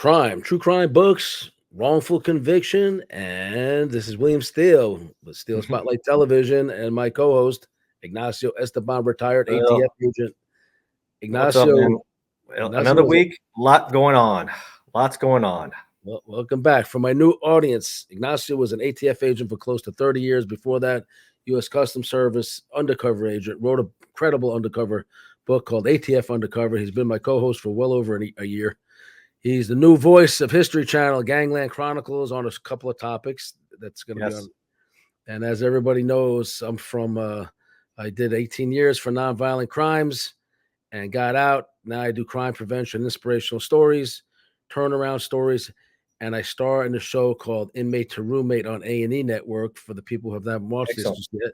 True crime books, wrongful conviction, and this is William Steele with Steele Spotlight Television and my co-host Ignacio Esteban, retired ATF Well, agent. what's up, man? Ignacio Another week, lot going on. Lots going on. Well, welcome back. For my new audience, Ignacio was an ATF agent for close to 30 years. Before that, U.S. Customs Service undercover agent, wrote a credible undercover book called ATF Undercover. He's been my co-host for well over a year. He's the new voice of History Channel, Gangland Chronicles, on a couple of topics that's going to be on. And as everybody knows, I did 18 years for nonviolent crimes and got out. Now I do crime prevention, inspirational stories, turnaround stories, and I star in a show called Inmate to Roommate on A&E Network for the people who have not watched this just yet.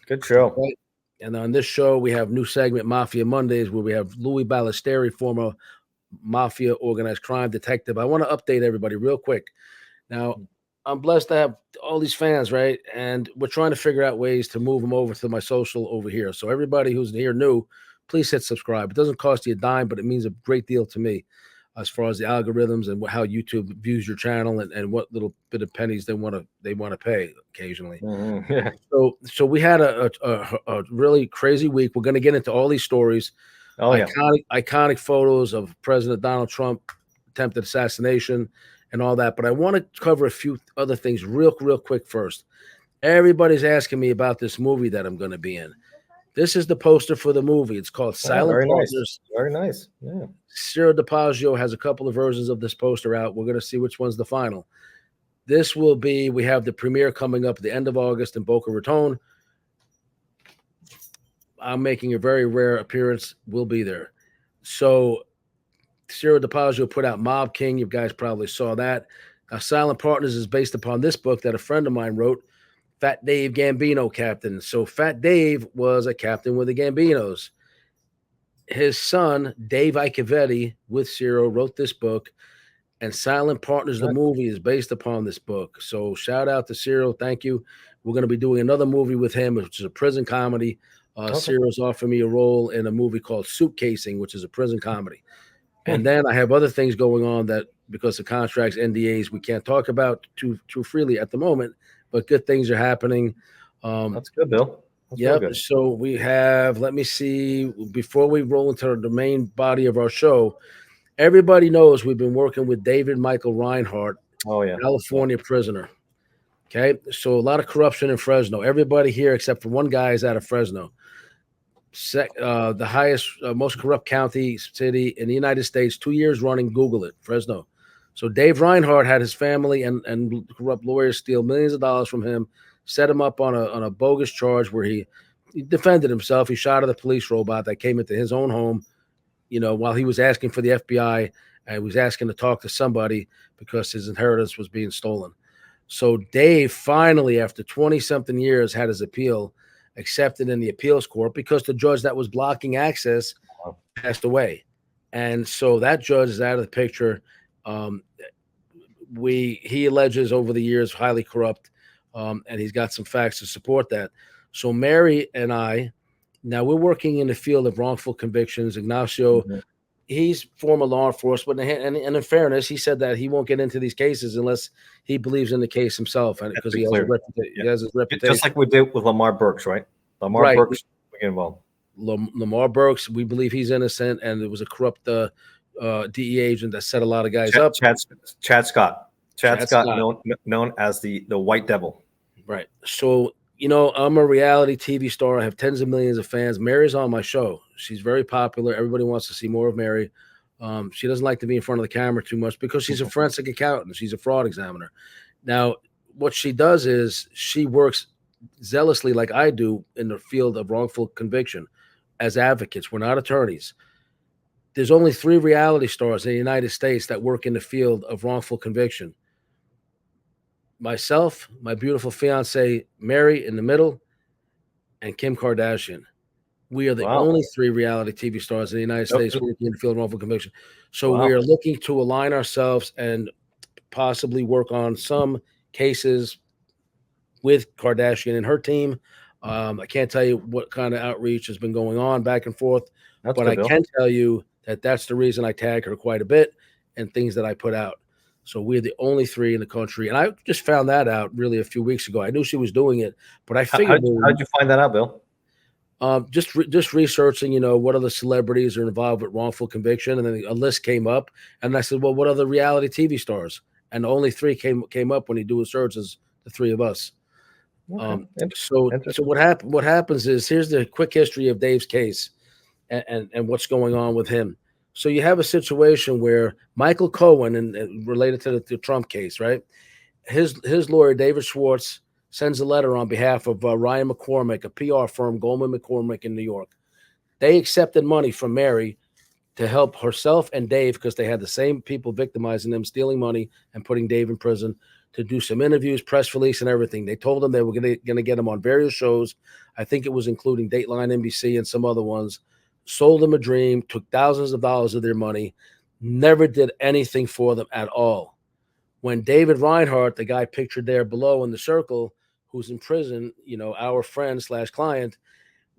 Good show. Right? And on this show, we have new segment, Mafia Mondays, where we have Louis Ballesteri, former mafia organized crime detective. I want to update everybody real quick. Now, I'm blessed to have all these fans, right? And we're trying to figure out ways to move them over to my social over here. So everybody who's here new, please hit subscribe. It doesn't cost you a dime, but it means a great deal to me as far as the algorithms and how YouTube views your channel and what little bit of pennies they want to pay occasionally. Yeah. So we had a really crazy week. We're going to get into all these stories. Iconic photos of President Donald Trump, attempted assassination, and all that. But I want to cover a few other things real quick first. Everybody's asking me about this movie that I'm going to be in. This is the poster for the movie. It's called Silent Partners. Very nice. Yeah. Ciro DiPaggio has a couple of versions of this poster out. We're going to see which one's the final. This will be, we have the premiere coming up at the end of August in Boca Raton. I'm making a very rare appearance. We'll be there. So Ciro DiPaggio put out Mob King. You guys probably saw that. Silent Partners is based upon this book that a friend of mine wrote, Fat Dave Gambino Captain. So Fat Dave was a captain with the Gambinos. His son, Dave Icavetti, with Ciro, wrote this book. And Silent Partners, the movie, is based upon this book. So shout out to Ciro. Thank you. We're going to be doing another movie with him, which is a prison comedy. Ciro's offered me a role in a movie called Suitcasing, which is a prison comedy. And then I have other things going on that, because of contracts, NDAs, we can't talk about too freely at the moment, but good things are happening. That's good, Bill. Yep. So we have, let me see, before we roll into the main body of our show, everybody knows we've been working with David Michael Reinhardt, California prisoner. Okay. So a lot of corruption in Fresno. Everybody here except for one guy is out of Fresno. The highest, most corrupt county, city in the United States, 2 years running. Google it, Fresno. So Dave Reinhardt had his family and corrupt lawyers steal millions of dollars from him, set him up on a bogus charge where he defended himself. He shot at a police robot that came into his own home, while he was asking for the FBI, and he was asking to talk to somebody because his inheritance was being stolen. So Dave finally, after 20-something years, had his appeal accepted in the appeals court because the judge that was blocking access passed away. And so that judge is out of the picture. He alleges over the years highly corrupt, and he's got some facts to support that. So Mary and I, now we're working in the field of wrongful convictions. Ignacio, he's former law enforcement, and in fairness, he said that he won't get into these cases unless he believes in the case himself, and because he has his reputation. Just like we did with Lamar Burks, right? Lamar Burks, we get involved. Lamar Burks, we believe he's innocent, and it was a corrupt DEA agent that set a lot of guys up. Chad Scott, known as the White Devil. Right. So, I'm a reality TV star. I have tens of millions of fans. Mary's on my show. She's very popular. Everybody wants to see more of Mary. She doesn't like to be in front of the camera too much because she's a forensic accountant. She's a fraud examiner. Now, what she does is she works zealously like I do in the field of wrongful conviction as advocates. We're not attorneys. There's only 3 reality stars in the United States that work in the field of wrongful conviction. Myself, my beautiful fiancée, Mary, in the middle, and Kim Kardashian. We are the only 3 reality TV stars in the United States working in the field of wrongful conviction. So we are looking to align ourselves and possibly work on some cases with Kardashian and her team. I can't tell you what kind of outreach has been going on back and forth, but I can tell you that that's the reason I tag her quite a bit. and things that I put out. So we're the only 3 in the country. And I just found that out really a few weeks ago. I knew she was doing it, but I figured. How did you find that out, Bill? Just researching, what other celebrities are involved with wrongful conviction. And then a list came up. And I said, well, what other reality TV stars? And only 3 came up when you do a search as the 3 of us. Okay. So what happens is, here's the quick history of Dave's case and what's going on with him. So you have a situation where Michael Cohen, and related to the Trump case, right? His lawyer, David Schwartz, sends a letter on behalf of Ryan McCormick, a PR firm, Goldman McCormick in New York. They accepted money from Mary to help herself and Dave, because they had the same people victimizing them, stealing money and putting Dave in prison, to do some interviews, press release, and everything. They told them they were going to get him on various shows. I think it was including Dateline, NBC, and some other ones. Sold them a dream, took thousands of dollars of their money, never did anything for them at all. When David Reinhardt, the guy pictured there below in the circle, who's in prison, our friend / client,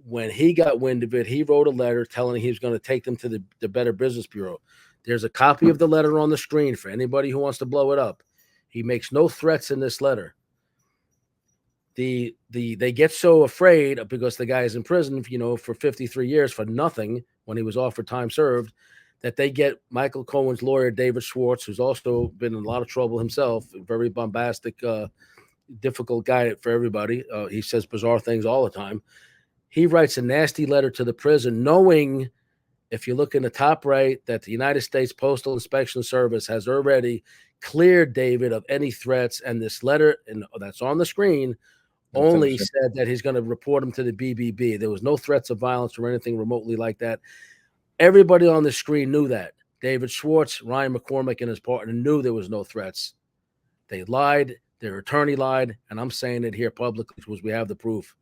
when he got wind of it, he wrote a letter telling he was going to take them to the Better Business Bureau. There's a copy of the letter on the screen for anybody who wants to blow it up. He makes no threats in this letter. They get so afraid because the guy is in prison, for 53 years for nothing when he was offered time served, that they get Michael Cohen's lawyer, David Schwartz, who's also been in a lot of trouble himself, a very bombastic, difficult guy for everybody. He says bizarre things all the time. He writes a nasty letter to the prison, knowing, if you look in the top right, that the United States Postal Inspection Service has already cleared David of any threats. And this letter, and that's on the screen, only said that he's going to report him to the BBB. There was no threats of violence or anything remotely like that. Everybody on the screen knew that. David Schwartz, Ryan McCormick, and his partner knew there was no threats. They lied. Their attorney lied. And I'm saying it here publicly because we have the proof.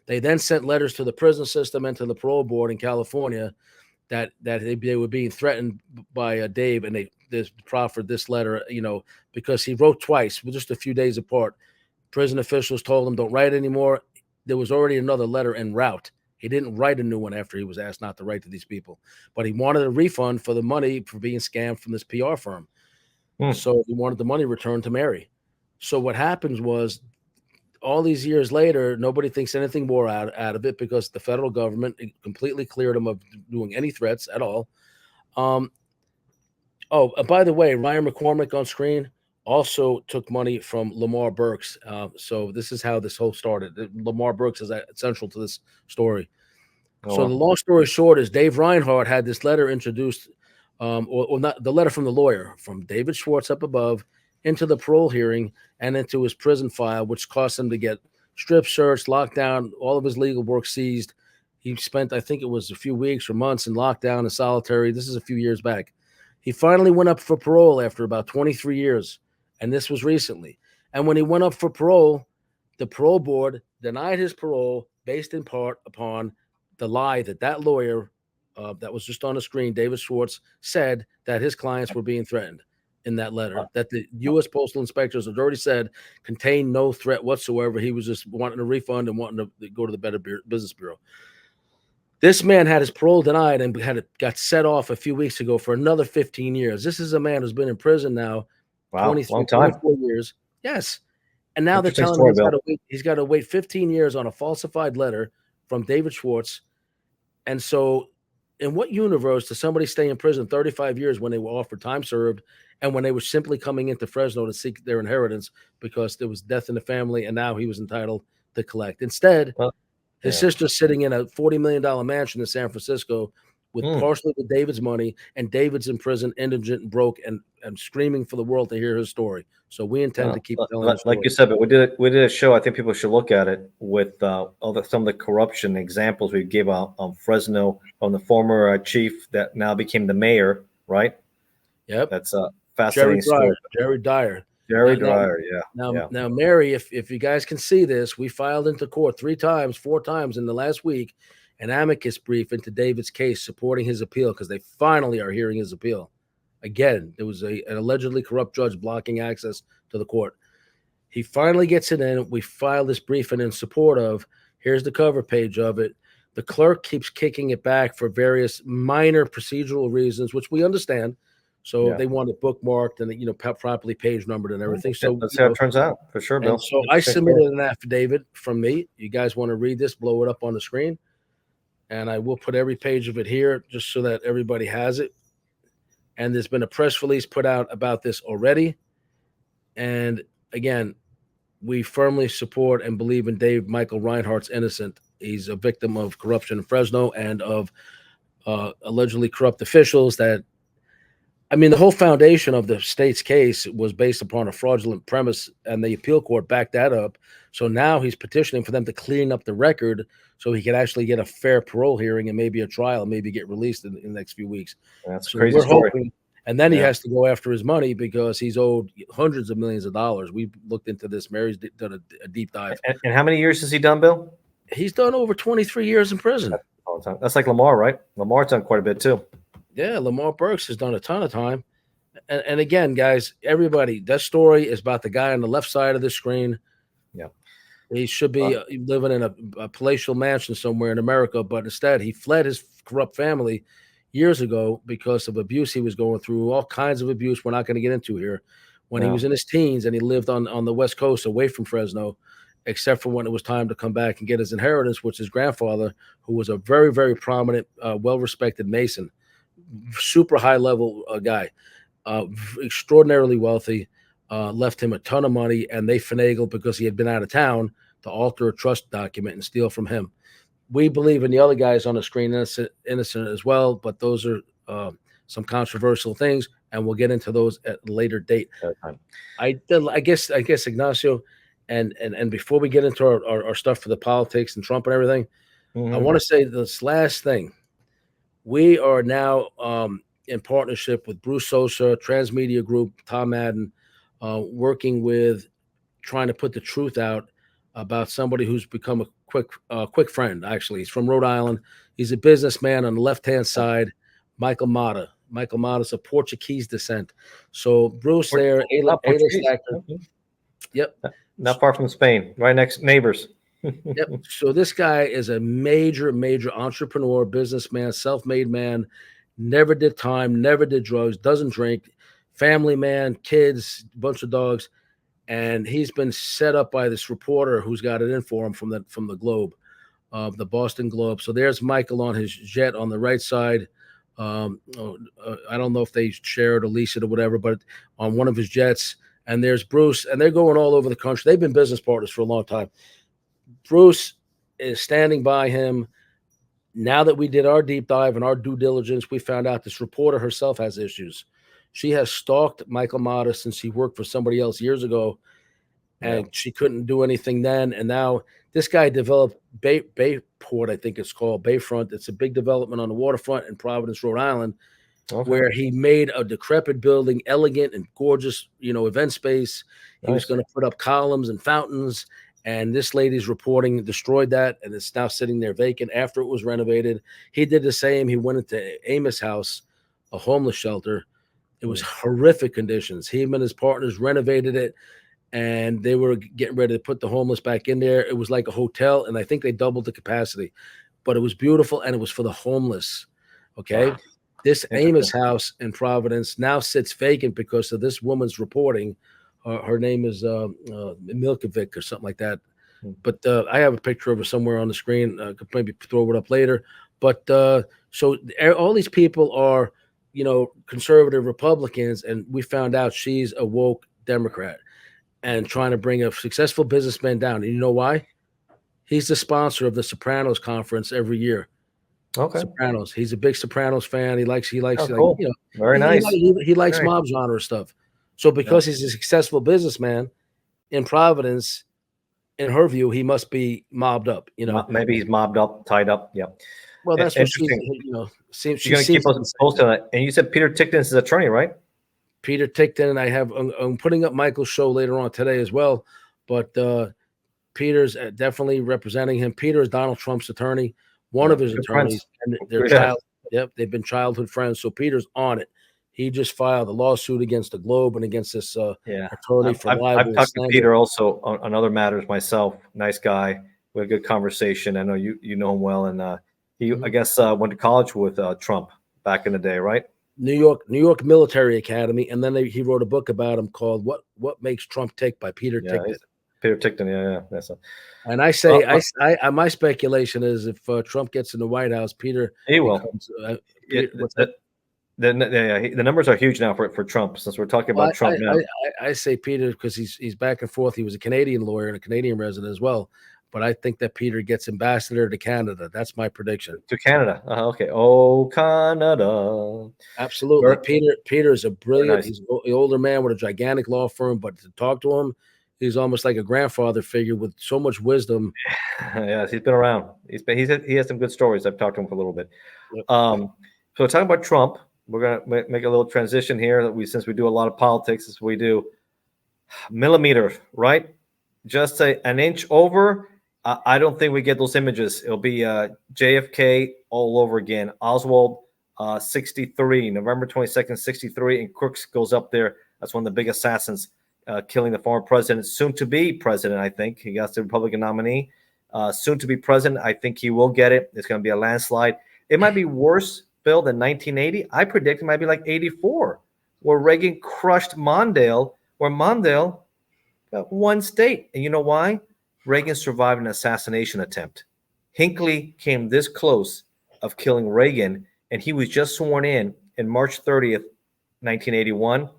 They then sent letters to the prison system and to the parole board in California that they were being threatened by Dave, and they proffered this letter, because he wrote twice, just a few days apart. Prison officials told him, don't write anymore. There was already another letter en route. He didn't write a new one after he was asked not to write to these people, but he wanted a refund for the money for being scammed from this PR firm. So he wanted the money returned to Mary. So what happens was, all these years later, nobody thinks anything more out of it, because the federal government completely cleared him of doing any threats at all. By the way, Ryan McCormick on screen also took money from Lamar Burks. So this is how this whole started. Lamar Burks is central to this story. So the long story short is, Dave Reinhardt had this letter introduced, or not, the letter from the lawyer, from David Schwartz up above, into the parole hearing and into his prison file, which cost him to get strip searched, locked down, all of his legal work seized. He spent, I think it was a few weeks or months in lockdown and solitary. This is a few years back. He finally went up for parole after about 23 years, and this was recently. And when he went up for parole, the parole board denied his parole based in part upon the lie that lawyer, that was just on the screen, David Schwartz, said that his clients were being threatened in that letter, that the U.S. Postal Inspectors had already said contained no threat whatsoever. He was just wanting a refund and wanting to go to the Better Business Bureau. This man had his parole denied and got set off a few weeks ago for another 15 years. This is a man who's been in prison now, 23, 24 years. Yes. And now they're telling him he's got to wait 15 years on a falsified letter from David Schwartz. And so, in what universe does somebody stay in prison 35 years when they were offered time served, and when they were simply coming into Fresno to seek their inheritance because there was death in the family and now he was entitled to collect? Instead, his sister's sitting in a $40 million mansion in San Francisco with partially with David's money, and David's in prison, indigent and broke, and screaming for the world to hear his story. So we intend to keep telling the story. Like you said, but we did a show. I think people should look at it with some of the corruption examples we gave out on Fresno, on the former chief that now became the mayor, right? Yep. That's a fascinating story. Jerry Dyer. Now, Mary, if you guys can see this, we filed into court 4 times in the last week, an amicus brief into David's case supporting his appeal, because they finally are hearing his appeal. Again, there was an allegedly corrupt judge blocking access to the court. He finally gets it in. We filed this briefing in support of. Here's the cover page of it. The clerk keeps kicking it back for various minor procedural reasons, which we understand. So they want it bookmarked and, you know, properly page numbered and everything. So let's see how it turns out, for sure, Bill. And so I submitted an affidavit from me. You guys want to read this, blow it up on the screen. And I will put every page of it here just so that everybody has it. And there's been a press release put out about this already. And again, we firmly support and believe in David Michael Reinhardt's innocent. He's a victim of corruption in Fresno and of allegedly corrupt officials that, I mean, the whole foundation of the state's case was based upon a fraudulent premise, and the appeal court backed that up. So now he's petitioning for them to clean up the record so he could actually get a fair parole hearing and maybe a trial, maybe get released in the next few weeks. That's so crazy. We're hoping, and then he has to go after his money because he's owed hundreds of millions of dollars. We've looked into this. Mary's done a deep dive. And how many years has he done, Bill? He's done over 23 years in prison. That's like Lamar, right? Lamar's done quite a bit too. Yeah, Lamar Burks has done a ton of time. And again, guys, everybody, that story is about the guy on the left side of the screen. Yeah. He should be living in a palatial mansion somewhere in America, but instead he fled his corrupt family years ago because of abuse he was going through, all kinds of abuse we're not going to get into here. When he was in his teens and he lived on the West Coast away from Fresno, except for when it was time to come back and get his inheritance, which his grandfather, who was a very, very prominent, well-respected Mason, super high-level guy, extraordinarily wealthy, left him a ton of money, and they finagled because he had been out of town to alter a trust document and steal from him. We believe in the other guys on the screen innocent as well, but those are some controversial things, and we'll get into those at a later date. I guess Ignacio, and before we get into our stuff for the politics and Trump and everything, I want to say this last thing. We are now in partnership with Bruce Sosa, Transmedia Group, Tom Madden, working with trying to put the truth out about somebody who's become a quick friend. Actually, he's from Rhode Island. He's a businessman on the left-hand side, Michael Mata. Michael Mata's of Portuguese descent. So Bruce there, A-list actor. Yep. Not far from Spain, right next neighbors. Yep. So this guy is a major entrepreneur, businessman, self-made man, never did time, never did drugs, doesn't drink, family man, kids, bunch of dogs. And he's been set up by this reporter who's got it in for him from the Globe, the Boston Globe. So there's Michael on his jet on the right side. I don't know if they share it or lease it or whatever, but on one of his jets. And there's Bruce, and they're going all over the country. They've been business partners for a long time. Bruce is standing by him. Now that we did our deep dive and our due diligence, we found out this reporter herself has issues. She has stalked Michael Mata since he worked for somebody else years ago, and she couldn't do anything then. And now this guy developed Bayport, I think it's called, Bayfront. It's a big development on the waterfront in Providence, Rhode Island, where he made a decrepit building, elegant and gorgeous, event space. He was going to put up columns and fountains. And this lady's reporting destroyed that, and it's now sitting there vacant after it was renovated. He did the same. He went into Amos House, a homeless shelter. It was horrific conditions. Him and his partners renovated it, and they were getting ready to put the homeless back in there. It was like a hotel, and I think they doubled the capacity. But it was beautiful, and it was for the homeless, okay? Wow. This Amos House in Providence now sits vacant because of this woman's reporting. Her name is Milkovic or something like that. But I have a picture of her somewhere on the screen. I could maybe throw it up later. But so all these people are, conservative Republicans, and we found out she's a woke Democrat and trying to bring a successful businessman down. And you know why? He's the sponsor of the Sopranos conference every year. Okay. Sopranos. He's a big Sopranos fan. He likes, cool. Very nice. He likes mob genre stuff. So because he's a successful businessman in Providence, in her view, he must be mobbed up. Maybe he's mobbed up, tied up. Yeah. Well, that's what she's going to keep us posted on it. And you said Peter Tickton's his attorney, right? Peter Tickton. I'm putting up Michael's show later on today as well. But Peter's definitely representing him. Peter is Donald Trump's attorney, one of his attorneys. And they've been childhood friends. So Peter's on it. He just filed a lawsuit against the Globe and against this attorney for libel. I've talked to Peter also on other matters myself. Nice guy. We had a good conversation. I know you know him well, and he I guess went to college with Trump back in the day, right? New York Military Academy, and then he wrote a book about him called "What Makes Trump Tick" by Peter Tickton. Peter Tickton, yeah. That's and I say, my speculation is if Trump gets in the White House, Peter he becomes, will. The numbers are huge now for Trump. Since we're talking about Trump now, I say Peter because he's back and forth. He was a Canadian lawyer and a Canadian resident as well. But I think that Peter gets ambassador to Canada. That's my prediction. To Canada. Okay. Oh, Canada. Absolutely. Peter is a brilliant, nice. He's an older man with a gigantic law firm, but to talk to him, he's almost like a grandfather figure with so much wisdom. Yes, he's been around. He has some good stories. I've talked to him for a little bit. Yep. So talking about Trump, we're gonna make a little transition here. Since we do a lot of politics, as we do, millimeter, right? Just an inch over. I don't think we get those images. It'll be JFK all over again. Oswald, 63, November 22nd, 63, and Crooks goes up there. That's one of the big assassins, killing the former president, soon to be president. I think he got the Republican nominee, soon to be president. I think he will get it. It's going to be a landslide. It might be worse, Bill, than 1980. I predict it might be like 84, where Reagan crushed Mondale, where Mondale got one state. And you know why? Reagan survived an assassination attempt. Hinckley came this close of killing Reagan, and he was just sworn in March 30th, 1981.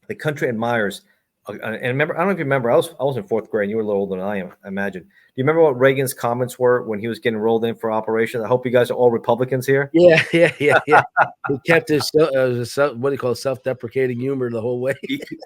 The country admires. And remember, I don't know if you remember, I was in fourth grade, and you were a little older than I am, I imagine. Do you remember what Reagan's comments were when he was getting rolled in for operations? I hope you guys are all Republicans here. Yeah. He kept his what do you call it, self-deprecating humor the whole way.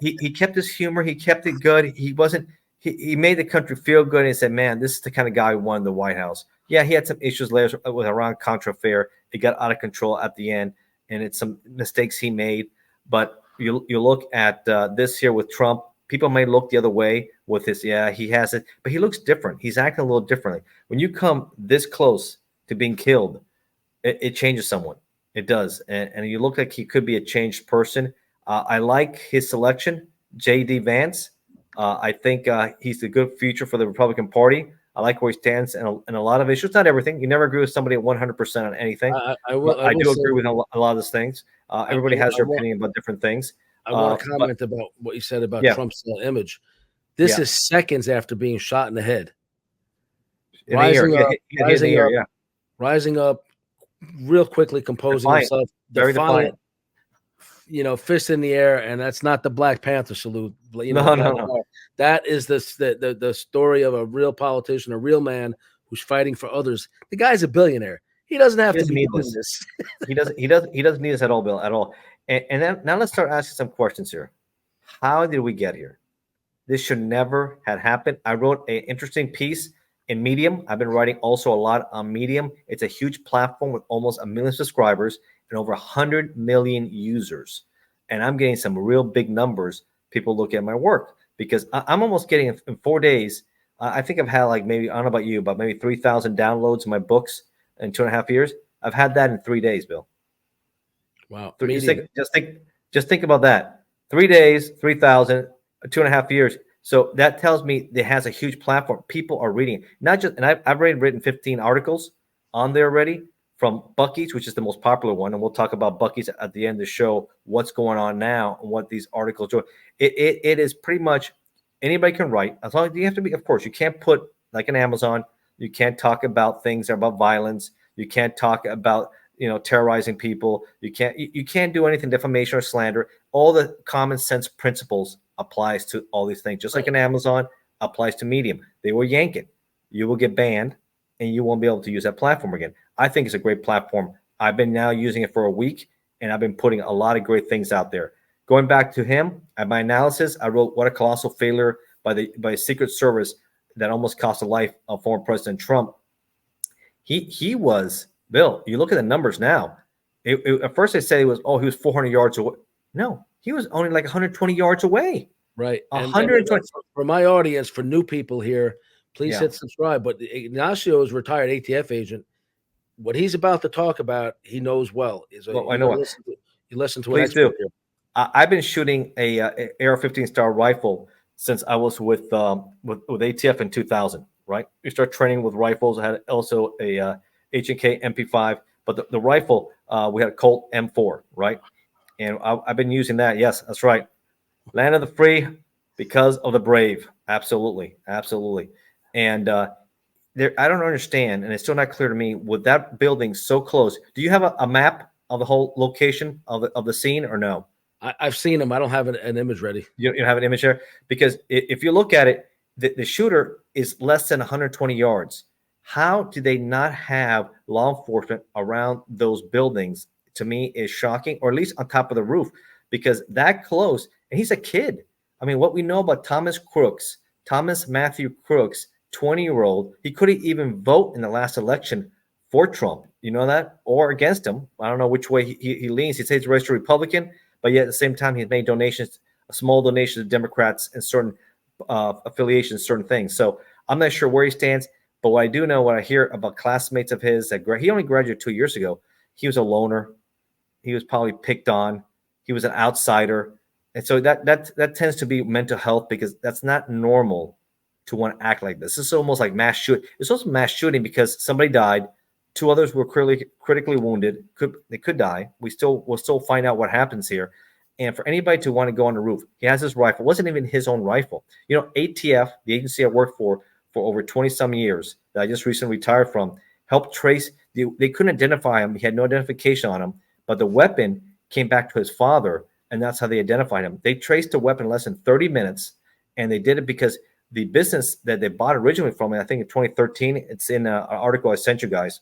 he kept his humor. He kept it good. He wasn't. He made the country feel good, and he said, "Man, this is the kind of guy who won the White House." Yeah, he had some issues later with Iran-Contra affair. It got out of control at the end, and it's some mistakes he made. But you look at this here with Trump. People may look the other way with his, he has it, but he looks different. He's acting a little differently. When you come this close to being killed, it changes someone. It does. And you look like he could be a changed person. I like his selection, J.D. Vance. I think he's a good future for the Republican Party. I like where he stands in a lot of issues. Not everything. You never agree with somebody at 100% on anything. I do agree with a lot of those things. Everybody has their opinion about different things. I want to comment about what you said about Trump's image. This is seconds after being shot in the head. Rising up, real quickly, composing himself, defiant. Fist in the air, and that's not the Black Panther salute. No. That is the story of a real politician, a real man who's fighting for others. The guy's a billionaire. He doesn't have to be doing this. He doesn't need this at all, Bill, at all. And then now let's start asking some questions here. How did we get here? This should never have happened. I wrote an interesting piece in Medium. I've been writing also a lot on Medium. It's a huge platform with almost 1 million subscribers and over 100 million users. And I'm getting some real big numbers. People look at my work because I'm almost getting in 4 days. I think I've had like maybe, I don't know about you, but maybe 3,000 downloads of my books in 2.5 years. I've had that in 3 days, Bill. Wow. Just think about that. 3 days, 3,000, 2.5 years. So that tells me it has a huge platform. People are reading. Not just, and I've already written 15 articles on there already from Buc-ee's, which is the most popular one. And we'll talk about Buc-ee's at the end of the show, what's going on now and what these articles do. It is pretty much anybody can write. As long as you have to be, of course, you can't put like an Amazon. You can't talk about things that are about violence. You can't talk about terrorizing people. You can't do anything, defamation or slander. All the common sense principles applies to all these things. Just like an Amazon applies to Medium. They will yank it. You will get banned and you won't be able to use that platform again. I think it's a great platform. I've been now using it for a week and I've been putting a lot of great things out there. Going back to him, at my analysis, I wrote what a colossal failure by a Secret Service that almost cost the life of former President Trump. He was, Bill, you look at the numbers now. At first they said he was 400 yards away. No, he was only like 120 yards away. Right. 120. For my audience, for new people here, please hit subscribe. But Ignacio is a retired ATF agent. What he's about to talk about, he knows well. I know it. You listen to Please do. I've been shooting a AR-15 Star rifle since I was with ATF in 2000. Right, we start training with rifles. I had also a H&K MP5, but the rifle we had a Colt M4. Right, And I've been using that. Yes, that's right. Land of the free because of the brave. Absolutely. Absolutely. And there, I don't understand, and it's still not clear to me, with that building so close, do you have a map of the whole location of the scene or no? I've seen them. I don't have an image ready. You don't have an image there? Because if you look at it, the shooter is less than 120 yards. How do they not have law enforcement around those buildings? To me, is shocking, or at least on top of the roof, because that close, and he's a kid. I mean, what we know about Thomas Matthew Crooks, 20-year-old, he couldn't even vote in the last election for Trump. You know that? Or against him. I don't know which way he leans. He says he's a registered Republican, but yet at the same time, he's made donations, small donations to Democrats and certain affiliations, certain things. So I'm not sure where he stands, but what I do know, what I hear about classmates of his, that he only graduated 2 years ago. He was a loner. He was probably picked on. He was an outsider. And so that tends to be mental health, because that's not normal to want to act like this. It's almost like mass shooting. It's also mass shooting because somebody died. 2 others were critically wounded. They could die. We'll still find out what happens here. And for anybody to want to go on the roof, he has his rifle. It wasn't even his own rifle. You know, ATF, the agency I worked for over 20-some years, that I just recently retired from, helped trace. They couldn't identify him. He had no identification on him. But the weapon came back to his father, and that's how they identified him. They traced the weapon in less than 30 minutes, and they did it because the business that they bought originally from, I think in 2013, it's in an article I sent you guys,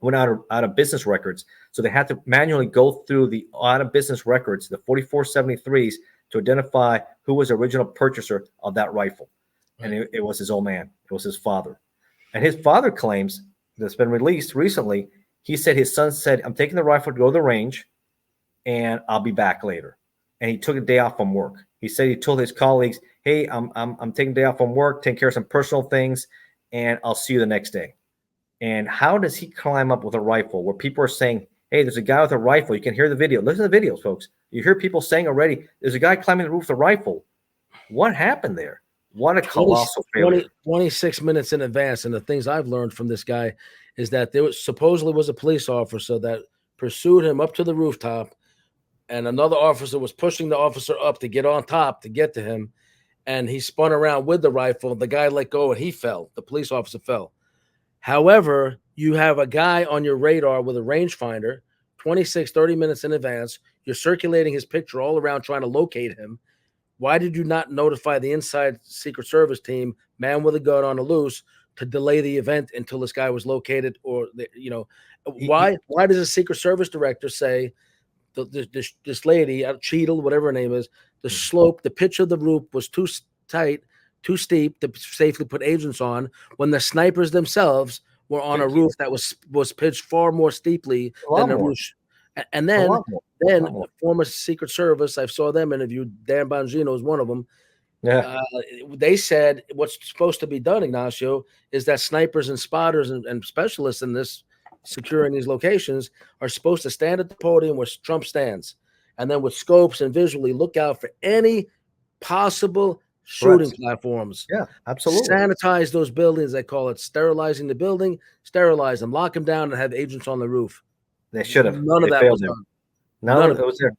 went out of business records. So they had to manually go through the out of business records, the 4473s, to identify who was the original purchaser of that rifle. Right. And it was his old man. It was his father. And his father claims, that's been released recently, he said his son said, "I'm taking the rifle to go to the range, and I'll be back later." And he took a day off from work. He said he told his colleagues, "Hey, I'm taking a day off from work, taking care of some personal things, and I'll see you the next day." And how does he climb up with a rifle where people are saying, "Hey, there's a guy with a rifle." You can hear the video. Listen to the videos, folks. You hear people saying already, "There's a guy climbing the roof with a rifle." What happened there? What a colossal failure. 26 minutes in advance. And the things I've learned from this guy is that there supposedly was a police officer that pursued him up to the rooftop, and another officer was pushing the officer up to get on top to get to him. And he spun around with the rifle. The guy let go and he fell. The police officer fell. However, you have a guy on your radar with a rangefinder 30 minutes in advance. You're circulating his picture all around trying to locate him. Why did you not notify the inside Secret Service team, man with a gun on the loose, to delay the event until this guy was located? Or, why does the Secret Service director say this lady, Cheadle, whatever her name is, the slope, the pitch of the roof was too tight, too steep to safely put agents on, when the snipers themselves were on a roof that was pitched far more steeply than the roof? And then former Secret Service, I saw them interviewed, Dan Bongino is one of them. Yeah. They said what's supposed to be done, Ignacio, is that snipers and spotters and specialists in this securing these locations are supposed to stand at the podium where Trump stands, and then with scopes and visually look out for any possible shooting platforms. Yeah, absolutely. Sanitize those buildings. They call it sterilizing the building, sterilize them, lock them down, and have agents on the roof. They should have. None of that was done. None of it was there.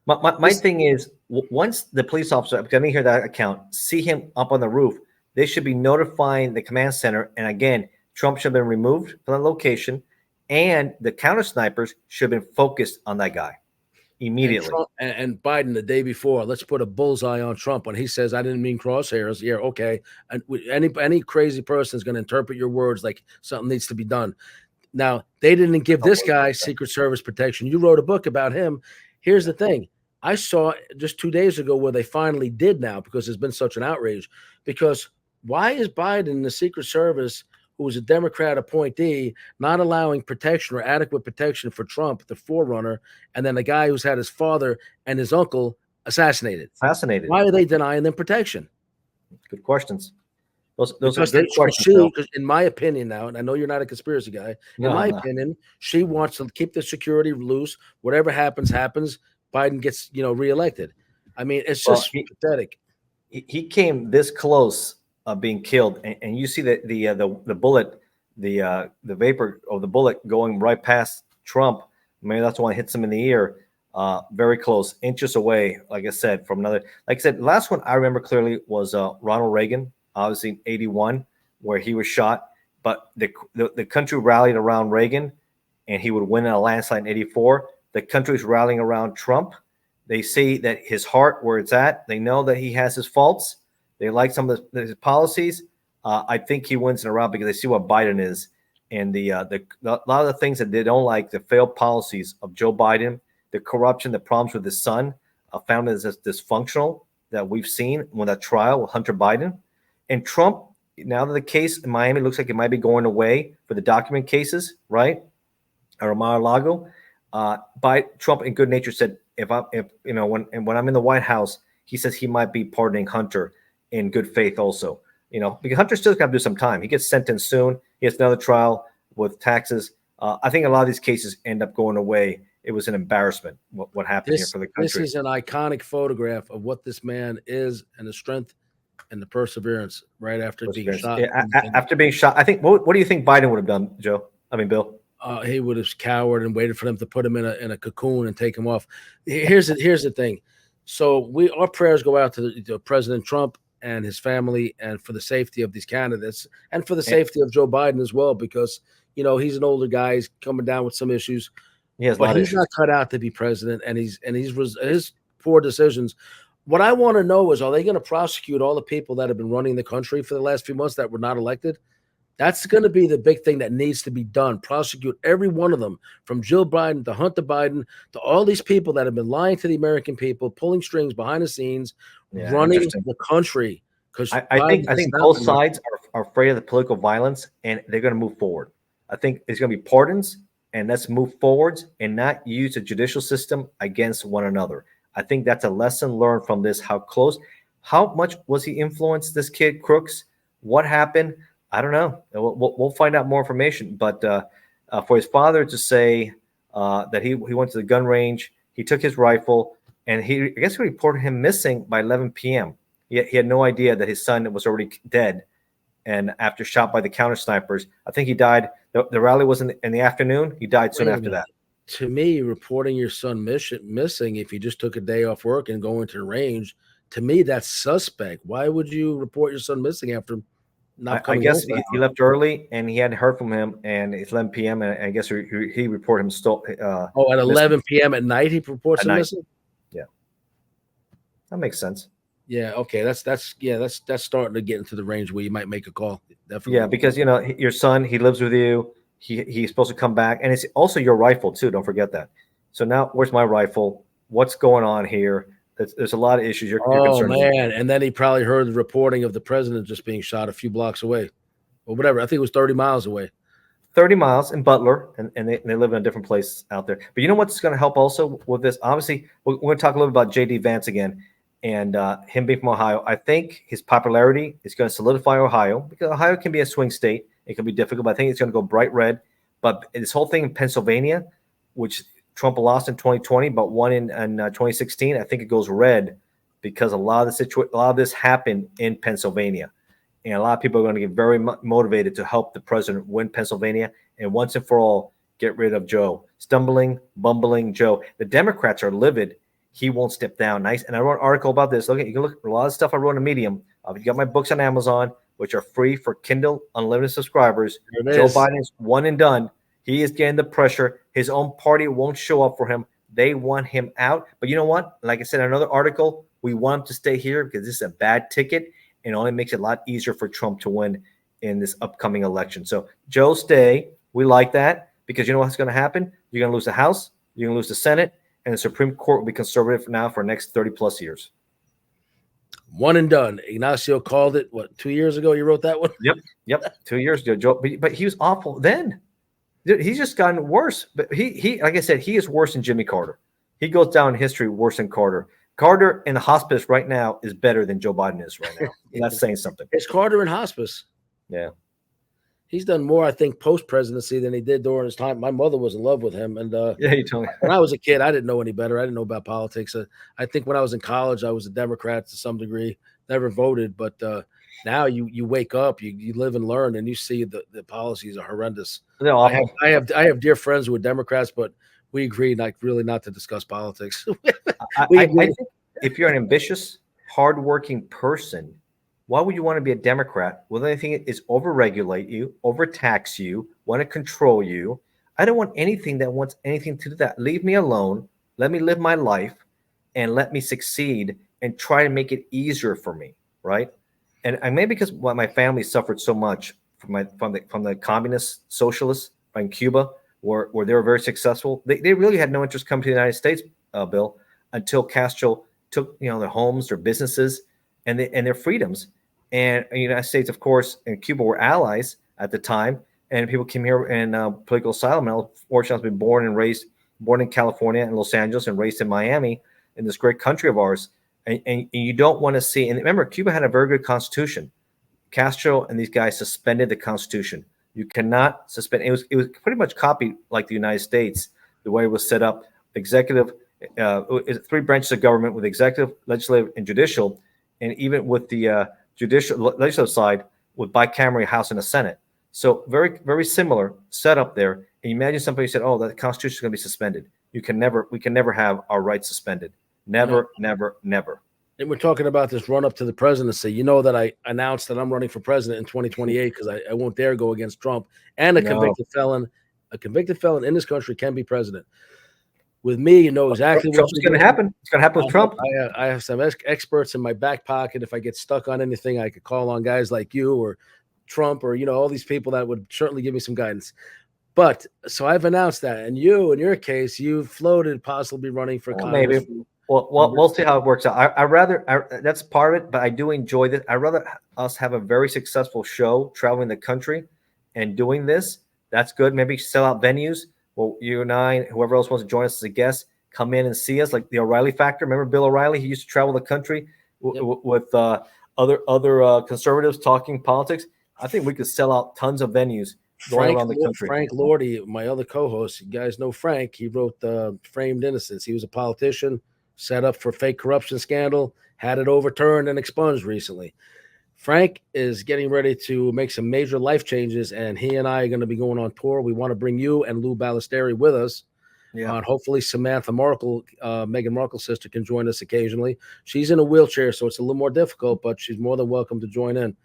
My thing is, once the police officer, because I didn't hear that account, see him up on the roof, they should be notifying the command center. And again, Trump should have been removed from the location, and the counter snipers should have been focused on that guy immediately. And Biden the day before, let's put a bullseye on Trump when he says, "I didn't mean crosshairs." Yeah, okay. And any crazy person is going to interpret your words like something needs to be done. Now, they didn't give this guy Secret Service protection. You wrote a book about him. Here's the thing. I saw just 2 days ago where they finally did now, because there's been such an outrage. Because why is Biden, the Secret Service, who was a Democrat appointee, not allowing protection or adequate protection for Trump, the forerunner, and then the guy who's had his father and his uncle assassinated? Fascinated. Why are they denying them protection? Good questions. Those are good questions. In my opinion now, and I know you're not a conspiracy guy, in my opinion, she wants to keep the security loose. Whatever happens, happens. Biden gets, reelected. I mean, it's just pathetic. He came this close of being killed, and you see the bullet, the vapor of the bullet going right past Trump. Maybe that's why it hits him in the ear. very close, inches away, like I said, from another. Like I said, last one I remember clearly was Ronald Reagan, obviously in 81, where he was shot. But the country rallied around Reagan, and he would win in a landslide in 84. The country's rallying around Trump. They see that his heart, where it's at, they know that he has his faults. They like some of his policies. I think he wins in a round because they see what Biden is. And a lot of the things that they don't like, the failed policies of Joe Biden, the corruption, the problems with his son, a family that's dysfunctional that we've seen with that trial with Hunter Biden. And Trump, now that the case in Miami looks like it might be going away for the document cases, right? Or Mar-a-Lago, Trump in good nature said, when I'm in the White House, he says he might be pardoning Hunter in good faith also. Because Hunter still got to do some time. He gets sentenced soon. He has another trial with taxes. I think a lot of these cases end up going away. It was an embarrassment what happened here for the country. This is an iconic photograph of what this man is and the strength and the perseverance right after being shot. Yeah, after being shot, I think. What do you think Biden would have done, Joe? I mean, Bill. He would have cowered and waited for them to put him in a cocoon and take him off. Here's the thing. So our prayers go out to President Trump and his family, and for the safety of these candidates, and for the safety of Joe Biden as well, because he's an older guy. He's coming down with some issues. But he's not cut out to be president, and his poor decisions. What I want to know is, are they going to prosecute all the people that have been running the country for the last few months that were not elected? That's going to be the big thing that needs to be done. Prosecute every one of them, from Jill Biden to Hunter Biden to all these people that have been lying to the American people, pulling strings behind the scenes, running the country. Because I think both sides are afraid of the political violence, and they're going to move forward. I think it's going to be pardons, and let's move forwards and not use the judicial system against one another. I think that's a lesson learned from this. How much was he influenced, this kid Crooks? What happened? I don't know. We'll find out more information. But for his father to say that he went to the gun range, he took his rifle, and I guess we reported him missing by 11 p.m. He had no idea that his son was already dead. And after shot by the counter snipers, I think he died. The rally was in the afternoon. He died soon after that. To me, reporting your son missing, if you just took a day off work and go into the range, to me, that's suspect. Why would you report your son missing after not coming? I guess he left early, and he hadn't heard from him, and it's 11 p.m. And I guess he reported him still. At 11 p.m. at night, he reports him missing. Yeah, that makes sense. Yeah. Okay. That's starting to get into the range where you might make a call. Definitely. Yeah, because your son, he lives with you. He's supposed to come back, and it's also your rifle too. Don't forget that. So now, where's my rifle? What's going on here? There's a lot of issues. You're concerned man! And then he probably heard the reporting of the president just being shot a few blocks away, or whatever. I think it was 30 miles away. 30 miles in Butler, and they live in a different place out there. But you know what's going to help also with this? Obviously, we're going to talk a little bit about J.D. Vance again, and him being from Ohio. I think his popularity is going to solidify Ohio, because Ohio can be a swing state. It can be difficult, but I think it's going to go bright red. But this whole thing in Pennsylvania, which Trump lost in 2020, but won in 2016, I think it goes red because a lot of this happened in Pennsylvania. And a lot of people are going to get very motivated to help the president win Pennsylvania and once and for all get rid of Joe. Stumbling, bumbling Joe. The Democrats are livid. He won't step down. Nice. And I wrote an article about this. Okay, you can look at a lot of stuff I wrote on Medium. You got my books on Amazon, which are free for Kindle Unlimited subscribers. Joe Biden's one and done. He is getting the pressure. His own party won't show up for him. They want him out. But you know what? Like I said in another article, we want him to stay here because this is a bad ticket and only makes it a lot easier for Trump to win in this upcoming election. So, Joe, stay. We like that because you know what's going to happen? You're going to lose the House, you're going to lose the Senate, and the Supreme Court will be conservative now for the next 30-plus years. One and done. Ignacio called it, 2 years ago? You wrote that one? Yep. 2 years ago, Joe. But he was awful then. Dude, he's just gotten worse. But he, like I said, he is worse than Jimmy Carter. He goes down in history worse than Carter. Carter in the hospice right now is better than Joe Biden is right now. That's saying something. It's Carter in hospice. Yeah. He's done more, I think, post-presidency than he did during his time. My mother was in love with him. And you told me. When I was a kid, I didn't know any better. I didn't know about politics. I think when I was in college, I was a Democrat to some degree. Never voted. But now you wake up, you live and learn, and you see the policies are horrendous. They're awful. I have dear friends who are Democrats, but we agreed like really not to discuss politics. I think if you're an ambitious, hardworking person, why would you want to be a Democrat? Well, anything is overregulate you, overtax you, want to control you. I don't want anything that wants anything to do that. Leave me alone. Let me live my life, and let me succeed, and try to make it easier for me, right? And maybe because my family suffered so much from the communist socialists in Cuba, where they were very successful. They really had no interest coming to the United States, Bill, until Castro took their homes, their businesses, and their freedoms. And the United States, of course, and Cuba were allies at the time, and people came here in political asylum. And I was fortunate to be born in California and Los Angeles, and raised in Miami, in this great country of ours. And you don't want to see. And remember, Cuba had a very good constitution. Castro and these guys suspended the constitution. You cannot suspend. It was pretty much copied like the United States, the way it was set up. Executive, 3 branches of government, with executive, legislative, and judicial, and even with the legislative side with bicameral House and a Senate. So very, very similar setup there. And you imagine somebody said, "Oh, the Constitution is going to be suspended." We can never have our rights suspended. Never, never, never. And we're talking about this run up to the presidency. You know that I announced that I'm running for president in 2028 because I won't dare go against Trump. And a convicted felon in this country can be president. With me, you know exactly what's going to happen. It's going to happen with Trump. I have some experts in my back pocket. If I get stuck on anything, I could call on guys like you or Trump or all these people that would certainly give me some guidance. But so I've announced that, and you, in your case, you floated possibly running for Congress. Maybe. Well, we'll see how it works out. I rather that's part of it, but I do enjoy this. I rather us have a very successful show traveling the country and doing this. That's good. Maybe sell out venues. Well, you and I, whoever else wants to join us as a guest, come in and see us, like the O'Reilly Factor. Remember Bill O'Reilly? He used to travel the country with other conservatives talking politics. I think we could sell out tons of venues going around the country. Frank Lordy, my other co-host, you guys know Frank. He wrote Framed Innocence. He was a politician, set up for fake corruption scandal, had it overturned and expunged recently. Frank is getting ready to make some major life changes, and he and I are going to be going on tour. We want to bring you and Lou Ballesteri with us. Yeah. Hopefully Samantha Markle, Meghan Markle's sister, can join us occasionally. She's in a wheelchair, so it's a little more difficult, but she's more than welcome to join in.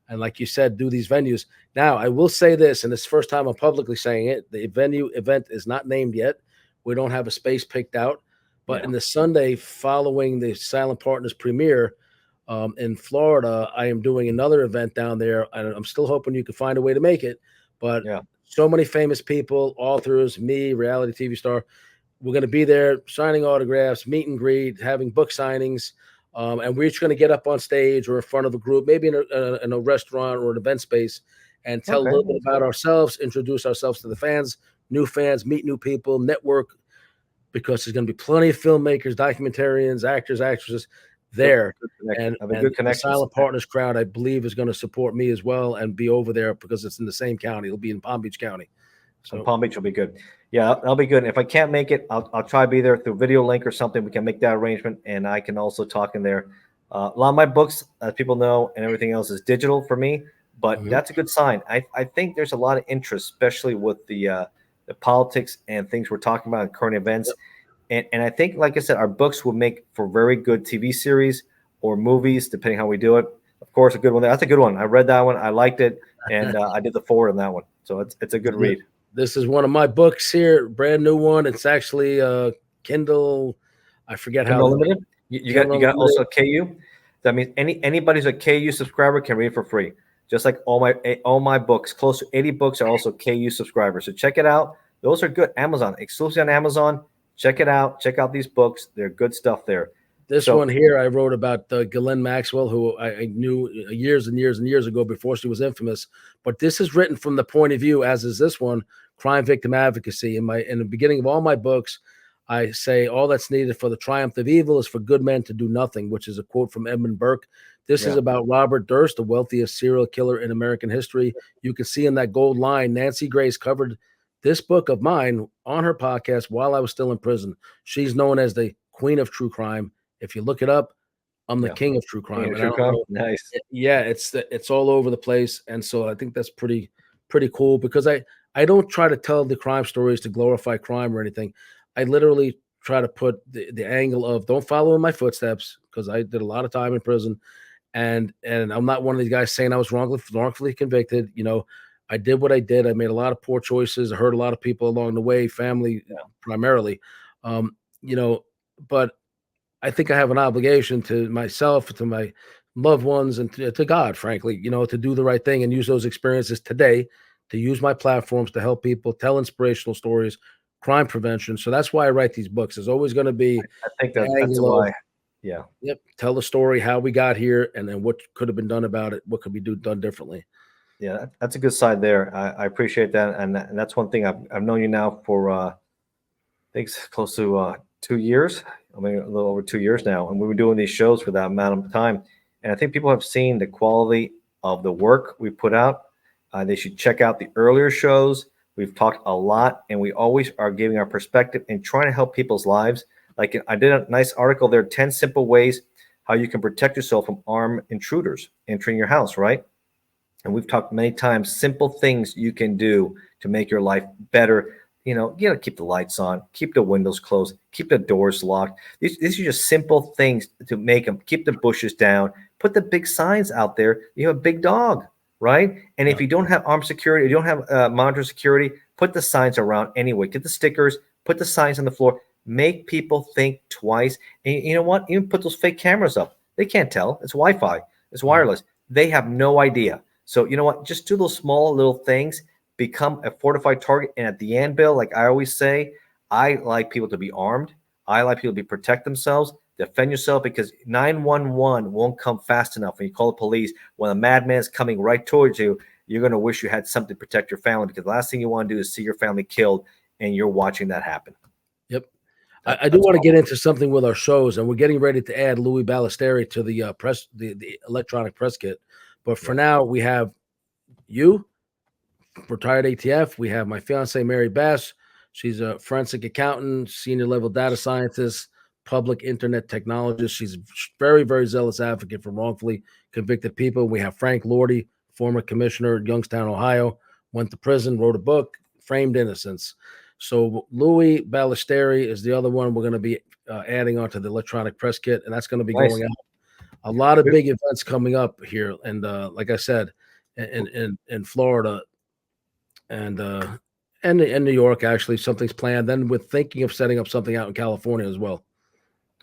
And like you said, do these venues. Now, I will say this, and it's the first time I'm publicly saying it. The event is not named yet. We don't have a space picked out. But in the Sunday following the Silent Partners premiere in Florida, I am doing another event down there. I'm still hoping you can find a way to make it. But so many famous people, authors, me, reality TV star. We're going to be there signing autographs, meet and greet, having book signings. And we're just going to get up on stage or in front of a group, maybe in a restaurant or an event space, and tell a little bit about ourselves, introduce ourselves to the fans, meet new people, network, because there's going to be plenty of filmmakers, documentarians, actors, actresses there. And the Silent Partners crowd, I believe, is going to support me as well and be over there because it's in the same county. It'll be in Palm Beach County. So Palm Beach will be good. Yeah, that'll be good. And if I can't make it, I'll try to be there through video link or something. We can make that arrangement, and I can also talk in there. A lot of my books, as people know, and everything else is digital for me, but that's a good sign. I think there's a lot of interest, especially with the politics and things we're talking about in current events. And I think, like I said, our books will make for very good TV series or movies, depending how we do it. Of course, a good one. That's a good one. I read that one. I liked it, and I did the forward on that one. So it's a good read. This is one of my books here, brand new one. It's actually Kindle. I forget Kindle how limited. You got also a KU. That means anybody who's a KU subscriber can read it for free. Just like all my books, close to 80 books are also KU subscribers. So check it out. Those are good. Amazon, exclusively on Amazon. Check it out. Check out these books. They're good stuff there. This one here I wrote about Ghislaine Maxwell, who I knew years and years and years ago before she was infamous. But this is written from the point of view, as is this one, crime victim advocacy. In the beginning of all my books, I say all that's needed for the triumph of evil is for good men to do nothing, which is a quote from Edmund Burke. This is about Robert Durst, the wealthiest serial killer in American history. You can see in that gold line, Nancy Grace covered this book of mine on her podcast while I was still in prison. She's known as the queen of true crime. If you look it up, I'm the king of true crime. Nice. Yeah, it's all over the place. And so I think that's pretty cool because I don't try to tell the crime stories to glorify crime or anything. I literally try to put the angle of don't follow in my footsteps, because I did a lot of time in prison, and I'm not one of these guys saying I was wrongfully convicted. I did what I did. I made a lot of poor choices. I hurt a lot of people along the way, family primarily. Um, but I think I have an obligation to myself, to my loved ones, and to God, frankly, to do the right thing and use those experiences today to use my platforms to help people, tell inspirational stories, crime prevention. So that's why I write these books. There's always going to be I think the that's angle why. of, Yeah. Yep. Tell the story, how we got here, and then what could have been done about it. What could be done differently. Yeah, that's a good side there. I appreciate that, and that's one thing I've known you now for I think it's close to 2 years. I mean, a little over 2 years now, and we were doing these shows for that amount of time. And I think people have seen the quality of the work we put out. They should check out the earlier shows. We've talked a lot, and we always are giving our perspective and trying to help people's lives. Like I did a nice article there, 10 simple ways how you can protect yourself from armed intruders entering your house, right? And we've talked many times, simple things you can do to make your life better. You gotta keep the lights on, keep the windows closed, keep the doors locked. These are just simple things to make them. Keep the bushes down, put the big signs out there. You have a big dog, right? And if you don't have armed security, you don't have monitor security, put the signs around anyway. Get the stickers, put the signs on the floor. Make people think twice. And you know what? Even put those fake cameras up. They can't tell. It's Wi-Fi. It's wireless. They have no idea. So you know what? Just do those small little things. Become a fortified target. And at the end, Bill, like I always say, I like people to be armed. I like people to protect themselves. Defend yourself, because 911 won't come fast enough. When you call the police, when a madman is coming right towards you, you're going to wish you had something to protect your family, because the last thing you want to do is see your family killed, and you're watching that happen. Yep. I do want to get into something with our shows, and we're getting ready to add Louis Ballesteri to the the electronic press kit. But for now, we have you, retired ATF. We have my fiancée, Mary Bass. She's a forensic accountant, senior level data scientist, public internet technologist. She's a very, very zealous advocate for wrongfully convicted people. We have Frank Lordy, former commissioner at Youngstown, Ohio, went to prison, wrote a book, Framed Innocence. So Louis Ballesteri is the other one we're going to be adding onto the electronic press kit, and that's going to be going out. A lot of big events coming up here, and like I said, in Florida and in New York, actually, something's planned. Then we're thinking of setting up something out in California as well.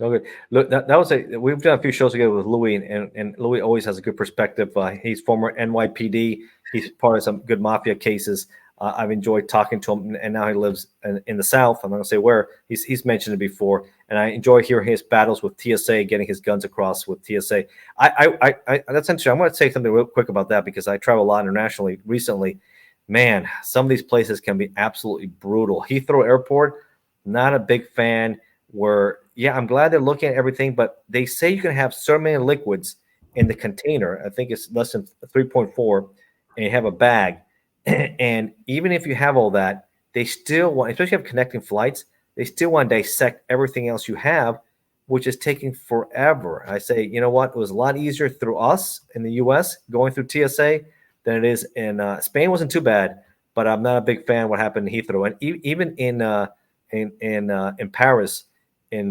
Okay, look, that was we've done a few shows together with Louis, and Louis always has a good perspective. He's former NYPD. He's part of some good mafia cases. I've enjoyed talking to him, and now he lives in the South. I'm not going to say where. He's mentioned it before, and I enjoy hearing his battles with TSA, getting his guns across with TSA. That's interesting. I'm going to say something real quick about that, because I travel a lot internationally recently. Man, some of these places can be absolutely brutal. Heathrow Airport, not a big fan. I'm glad they're looking at everything, but they say you can have so many liquids in the container. I think it's less than 3.4, and you have a bag. And even if you have all that, they still want, especially if you have connecting flights, they still want to dissect everything else you have, which is taking forever. I say, you know what? It was a lot easier through us in the U.S. going through TSA than it is in Spain. Wasn't too bad, but I'm not a big fan of what happened in Heathrow, and even in Paris, in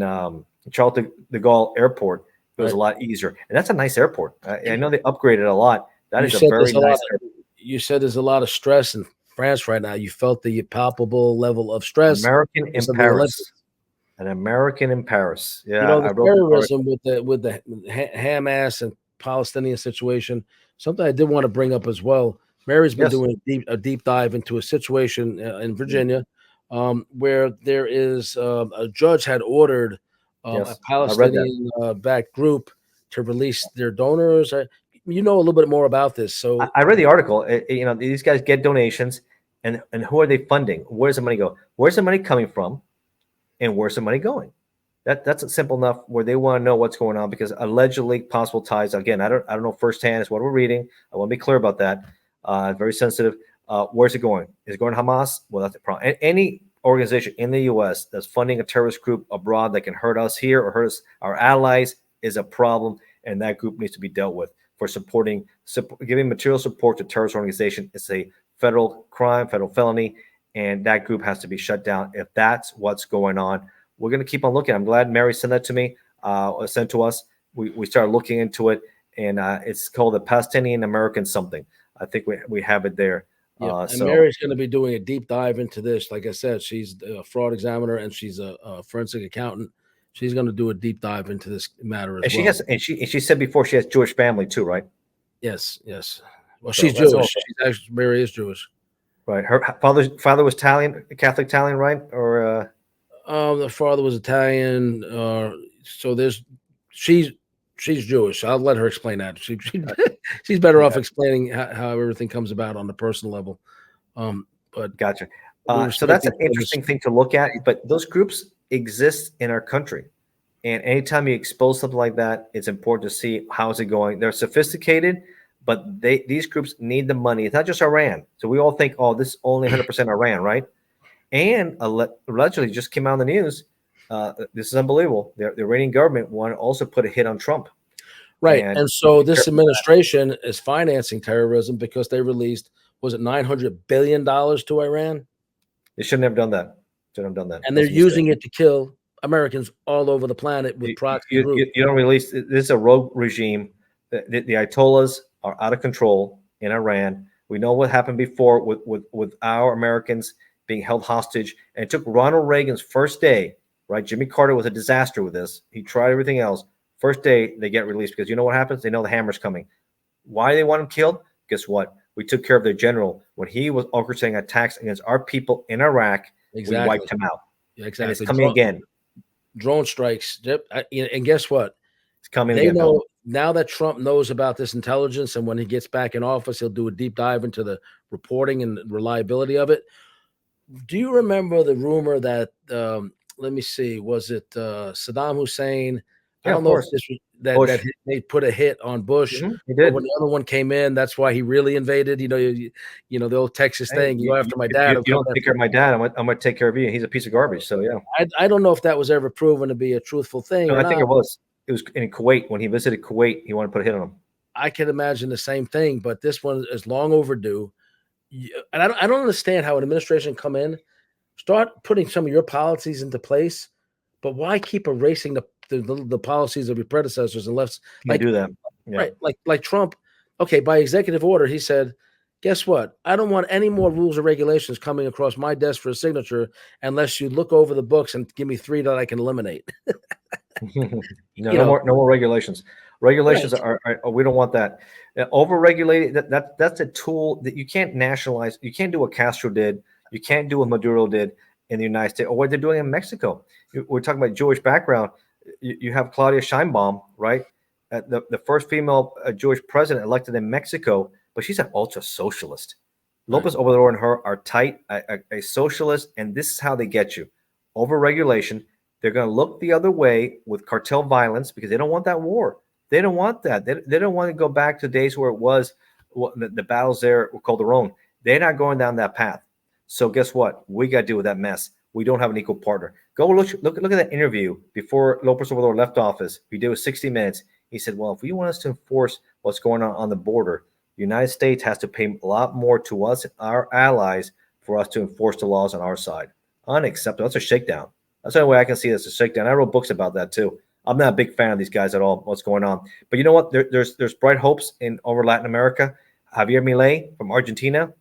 Charles de Gaulle Airport, it was a lot easier, and that's a nice airport. I know they upgraded a lot. That is a very nice airport. You said there's a lot of stress in France right now. You felt the palpable level of stress. American in Paris. An American in Paris. Yeah, the terrorism with the Hamas and Palestinian situation. Something I did want to bring up as well. Mary's been doing a deep dive into a situation in Virginia, where there is a judge had ordered a Palestinian backed group to release their donors. You know a little bit more about this. So I read the article. These guys get donations, and who are they funding? Where's the money go? Where's the money coming from, and where's the money going? That's simple enough where they want to know what's going on, because allegedly possible ties. Again, I don't know firsthand. It's what we're reading. I want to be clear about that. Very sensitive. Where's it going? Is it going to Hamas? Well, that's the problem. Any organization in the U.S. that's funding a terrorist group abroad that can hurt us here or hurt us, our allies, is a problem, and that group needs to be dealt with. For giving material support to terrorist organization, it's a federal crime, federal felony, and that group has to be shut down. If that's what's going on, we're going to keep on looking. I'm glad Mary sent that to me, sent to us. We started looking into it, and it's called the Palestinian American something. I think we have it there. Yeah, and Mary's going to be doing a deep dive into this. Like I said, she's a fraud examiner and she's a forensic accountant. She's going to do a deep dive into this matter as well. She said before she has Jewish family too, right? Yes. Well, so she's Jewish. Mary is Jewish. Right. Her father was Italian, Catholic Italian, right? Or the father was Italian. So she's Jewish. I'll let her explain that. She's better off explaining how everything comes about on the personal level. But gotcha. So that's an interesting thing to look at. But those groups exist in our country, and anytime you expose something like that, it's important to see how is it going. They're sophisticated, but these groups need the money. It's not just Iran. So we all think, oh, this is only 100% Iran, right? And allegedly just came out in the news. This is unbelievable. The Iranian government wanted to also put a hit on Trump. Right. And so this administration is financing terrorism because they released, was it $900 billion to Iran? They shouldn't have done that. Shouldn't have done that. And they're using it to kill Americans all over the planet with proxy groups. You don't release. This is a rogue regime. The Ayatollahs are out of control in Iran. We know what happened before with our Americans being held hostage. And it took Ronald Reagan's first day, right? Jimmy Carter was a disaster with this. He tried everything else. First day, they get released because you know what happens? They know the hammer's coming. Why do they want him killed? Guess what? We took care of their general. When he was orchestrating attacks against our people in Iraq, we wiped him out. Yeah, exactly. And it's coming again. Drone strikes. And guess what? It's coming again. They know now that Trump knows about this intelligence, and when he gets back in office, he'll do a deep dive into the reporting and reliability of it. Do you remember the rumor that, let me see, was it Saddam Hussein? Yeah, I don't know if this was that they put a hit on Bush. Mm-hmm. He did. When the other one came in, that's why he really invaded. You know the old Texas thing. You go after my dad. You don't take care of my dad. I'm going to take care of you. He's a piece of garbage. So yeah. I don't know if that was ever proven to be a truthful thing. No, I think it was. It was in Kuwait when he visited Kuwait. He wanted to put a hit on him. I can imagine the same thing, but this one is long overdue. And I don't understand how an administration come in, start putting some of your policies into place, but why keep erasing the policies of your predecessors and left? Like do that, yeah. Right? Like Trump. Okay, by executive order, he said, "Guess what? I don't want any more rules or regulations coming across my desk for a signature unless you look over the books and give me 3 that I can eliminate." No more regulations. Regulations are we don't want that. Over-regulated. That's a tool that you can't nationalize. You can't do what Castro did. You can't do what Maduro did in the United States or what they're doing in Mexico. We're talking about Jewish background. You have Claudia Sheinbaum, right? The first female Jewish president elected in Mexico, but she's an ultra socialist. Lopez Obrador and her are tight, a socialist, and this is how they get you. Over-regulation. They're going to look the other way with cartel violence because they don't want that war. They don't want that. They don't want to go back to days where it was the battles there were called their own. They're not going down that path. So guess what? We got to deal with that mess. We don't have an equal partner. Go look at that interview before Lopez Obrador left office. He did with 60 Minutes. He said, well, if we want us to enforce what's going on the border, the United States has to pay a lot more to us, our allies, for us to enforce the laws on our side. Unacceptable. That's a shakedown. That's the only way I can see this, a shakedown. I wrote books about that too. I'm not a big fan of these guys at all, what's going on. But you know what? There's bright hopes over Latin America. Javier Milei from Argentina,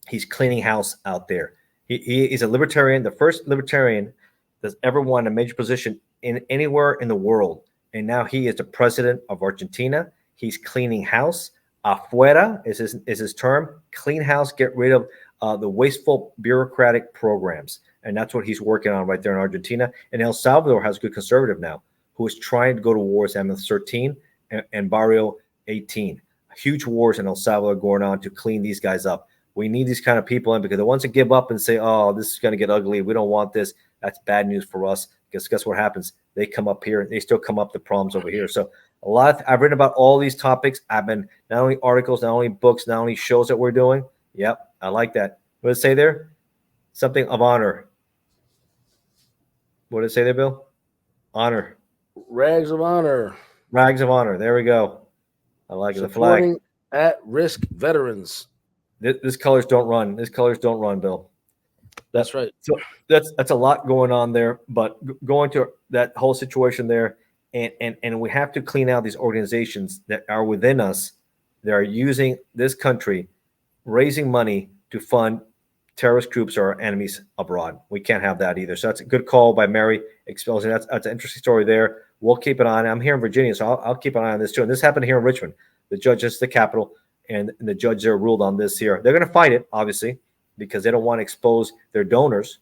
he's cleaning house out there. He's a libertarian, the first libertarian that's ever won a major position in anywhere in the world. And now he is the president of Argentina. He's cleaning house. Afuera is his term. Clean house, get rid of the wasteful bureaucratic programs. And that's what he's working on right there in Argentina. And El Salvador has a good conservative now who is trying to go to wars, MS-13 and Barrio 18. Huge wars in El Salvador going on to clean these guys up. We need these kind of people in because the ones that give up and say, oh, this is going to get ugly, we don't want this, that's bad news for us. Guess what happens? They come up here and they still come up the problems over here. So I've written about all these topics. I've been not only articles, not only books, not only shows that we're doing. Yep, I like that. What did it say there? Something of honor. What did it say there, Bill? Honor. Rags of honor. Rags of honor. There we go. I like the flag. At-risk veterans. This colors don't run. This colors don't run, Bill. That's right. So that's a lot going on there. But going to that whole situation there, and we have to clean out these organizations that are within us that are using this country, raising money to fund terrorist groups or enemies abroad. We can't have that either. So that's a good call by Mary exposing. That's an interesting story there. We'll keep an eye on it. I'm here in Virginia, so I'll keep an eye on this too. And this happened here in Richmond. The judge is the Capitol, and the judge there ruled on this here. They're going to fight it, obviously, because they don't want to expose their donors.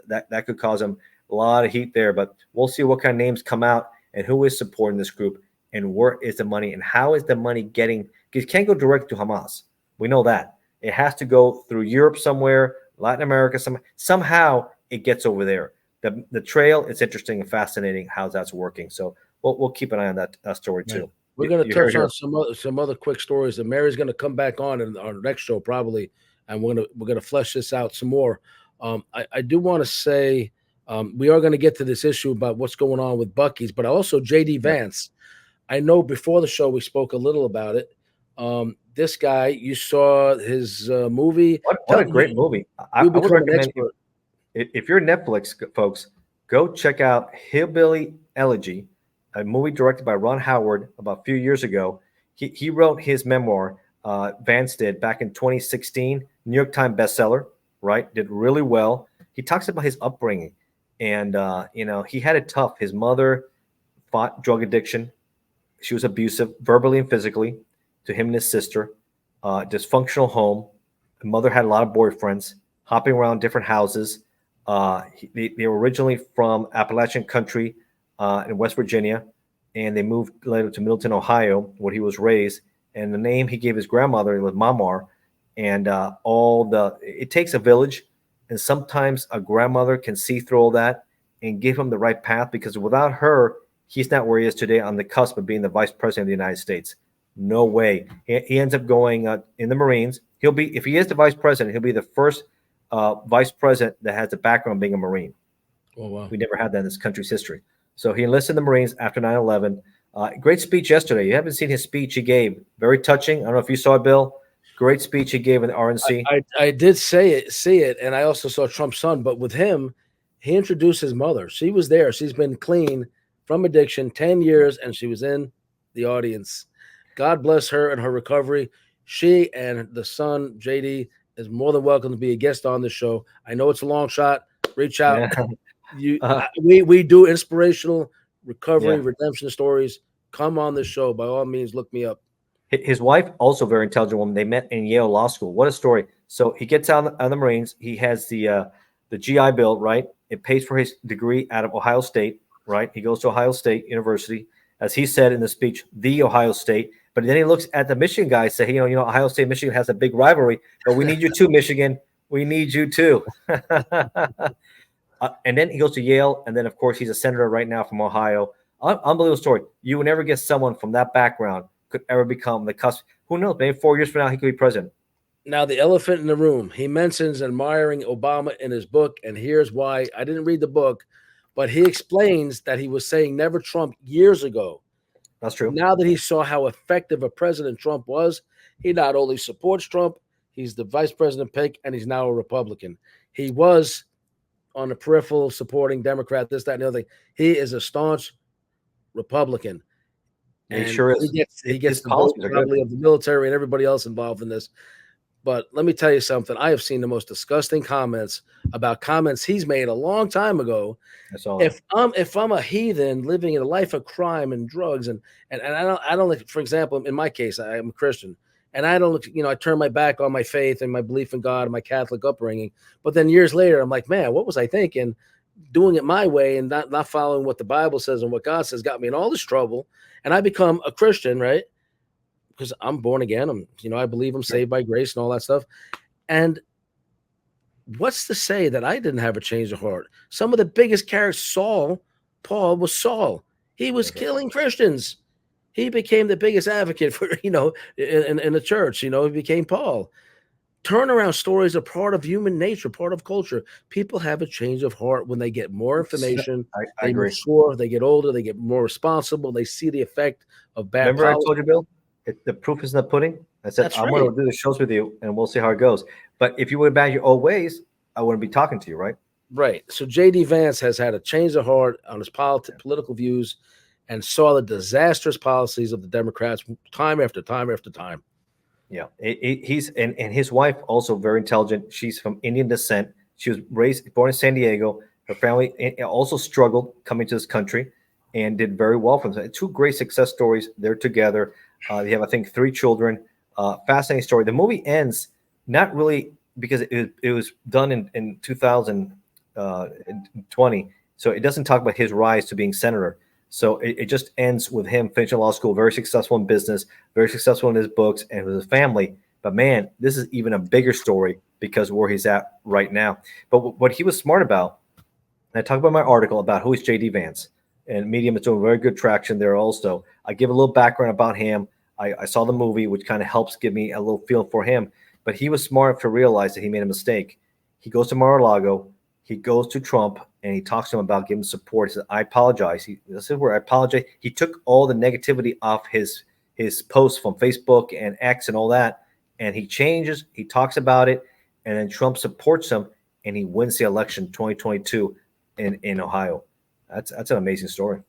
That could cause them a lot of heat there. But we'll see what kind of names come out and who is supporting this group and where is the money and how is the money getting. Because it can't go direct to Hamas. We know that. It has to go through Europe somewhere, Latin America, somehow it gets over there. The trail, it's interesting and fascinating how that's working. So we'll keep an eye on that story too. We're going to touch on some other quick stories, and Mary's going to come back on in our next show probably, and we're going to flesh this out some more. I do want to say we are going to get to this issue about what's going on with Buc-ee's, but also J.D. Vance. I know before the show we spoke a little about it. This guy, you saw his movie. What a great movie. I would recommend if you're Netflix folks, go check out Hillbilly Elegy, a movie directed by Ron Howard about a few years ago. He wrote his memoir, Vance did, back in 2016, New York Times bestseller, right? Did really well. He talks about his upbringing. And, he had it tough. His mother fought drug addiction. She was abusive, verbally and physically, to him and his sister. Dysfunctional home. The mother had a lot of boyfriends, hopping around different houses. They were originally from Appalachian country in West Virginia, and they moved later to Middleton, Ohio, where he was raised. And the name he gave his grandmother was Mamar. And it takes a village, and sometimes a grandmother can see through all that and give him the right path, because without her, he's not where he is today, on the cusp of being the vice president of the United States. No way. He ends up going in the Marines. If he is the vice president, he'll be the first vice president that has a background being a Marine. Oh, wow. We never had that in this country's history. So he enlisted in the Marines after 9/11. Great speech yesterday. You haven't seen his speech he gave. Very touching. I don't know if you saw it, Bill. Great speech he gave in the RNC. I did see it, and I also saw Trump's son. But with him, he introduced his mother. She was there. She's been clean from addiction 10 years, and she was in the audience. God bless her and her recovery. She and the son, JD, is more than welcome to be a guest on the show. I know it's a long shot. Reach out. Yeah. We do inspirational recovery, redemption stories. Come on the show. By all means, look me up. His wife, also a very intelligent woman. They met in Yale Law School. What a story. So he gets out of the Marines. He has the GI Bill, right? It pays for his degree out of Ohio State, right? He goes to Ohio State University. As he said in the speech, the Ohio State. But then he looks at the Michigan guys, say, hey, Ohio State, Michigan has a big rivalry, but we need you too, Michigan. We need you too. And then he goes to Yale, and then, of course, he's a senator right now from Ohio. Unbelievable story. You would never get someone from that background could ever become the cusp. Who knows? Maybe 4 years from now, he could be president. Now, the elephant in the room. He mentions admiring Obama in his book, and here's why. I didn't read the book, but he explains that he was saying never Trump years ago. That's true. Now that he saw how effective a president Trump was, he not only supports Trump, he's the vice president pick, and he's now a Republican. He was on the peripheral supporting Democrat, this, that, and the other thing. He is a staunch Republican. And he sure is. He gets the vote probably of the military and everybody else involved in this. But let me tell you something. I have seen the most disgusting comments about comments he's made a long time ago. If I'm a heathen living in a life of crime and drugs and I don't, for example, in my case, I'm a Christian, and I don't, I turn my back on my faith and my belief in God and my Catholic upbringing. But then years later, I'm like, man, what was I thinking? Doing it my way and not following what the Bible says and what God says got me in all this trouble. And I become a Christian, right? Because I'm born again. I believe I'm saved by grace and all that stuff. And what's to say that I didn't have a change of heart? Some of the biggest characters, Paul was Saul. He was killing Christians. He became the biggest advocate for, in the church. He became Paul. Turnaround stories are part of human nature, part of culture. People have a change of heart when they get more information. I agree. Mature, they get older, they get more responsible. They see the effect of bad policy. Remember I told you, Bill? The proof is in the pudding. I said, I'm going to do the shows with you, and we'll see how it goes. But if you went back your old ways, I wouldn't be talking to you, right? Right. So J.D. Vance has had a change of heart on his political views and saw the disastrous policies of the Democrats time after time after time. Yeah, he's and his wife also very intelligent. She's from Indian descent. She was born in San Diego. Her family also struggled coming to this country and did very well for them. Two great success stories. They're together. They have, I think, 3 children. Fascinating story. The movie ends not really because it was done in 2020, so it doesn't talk about his rise to being senator. So it just ends with him finishing law school, very successful in business, very successful in his books and with his family. But man, this is even a bigger story because of where he's at right now. But what he was smart about, and I talk about my article about who is J.D. Vance, and Medium is doing very good traction there also. I give a little background about him. I saw the movie, which kind of helps give me a little feel for him. But he was smart enough to realize that he made a mistake. He goes to Mar-a-Lago. He goes to Trump and he talks to him about giving support. He said, I apologize. This is where I apologize. He took all the negativity off his posts from Facebook and X and all that. And he changes, he talks about it. And then Trump supports him and he wins the election 2022 in Ohio. That's an amazing story.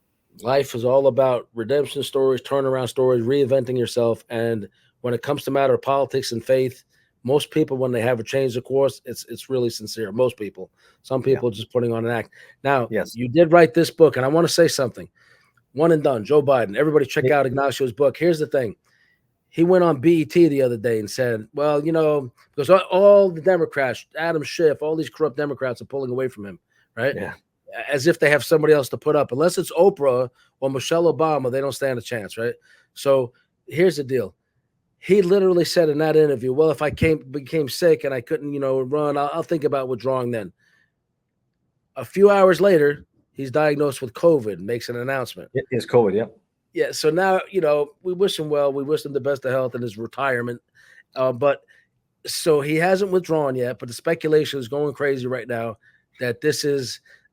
Life is all about redemption stories, turnaround stories, reinventing yourself. And when it comes to matter of politics and faith, most people, when they have a change of course, it's really sincere. Most people. Some people just putting on an act. Now, yes, you did write this book, and I want to say something. One and done, Joe Biden. Everybody check out Ignacio's book. Here's the thing. He went on BET the other day and said, well, because all the Democrats, Adam Schiff, all these corrupt Democrats are pulling away from him, right? Yeah. As if they have somebody else to put up. Unless it's Oprah or Michelle Obama, they don't stand a chance, right? So here's the deal. He literally said in that interview, well, if I became sick and I couldn't, run, I'll think about withdrawing then. A few hours later, he's diagnosed with COVID, makes an announcement. It's COVID, yeah. Yeah, so now, we wish him well. We wish him the best of health in his retirement. But so he hasn't withdrawn yet, but the speculation is going crazy right now that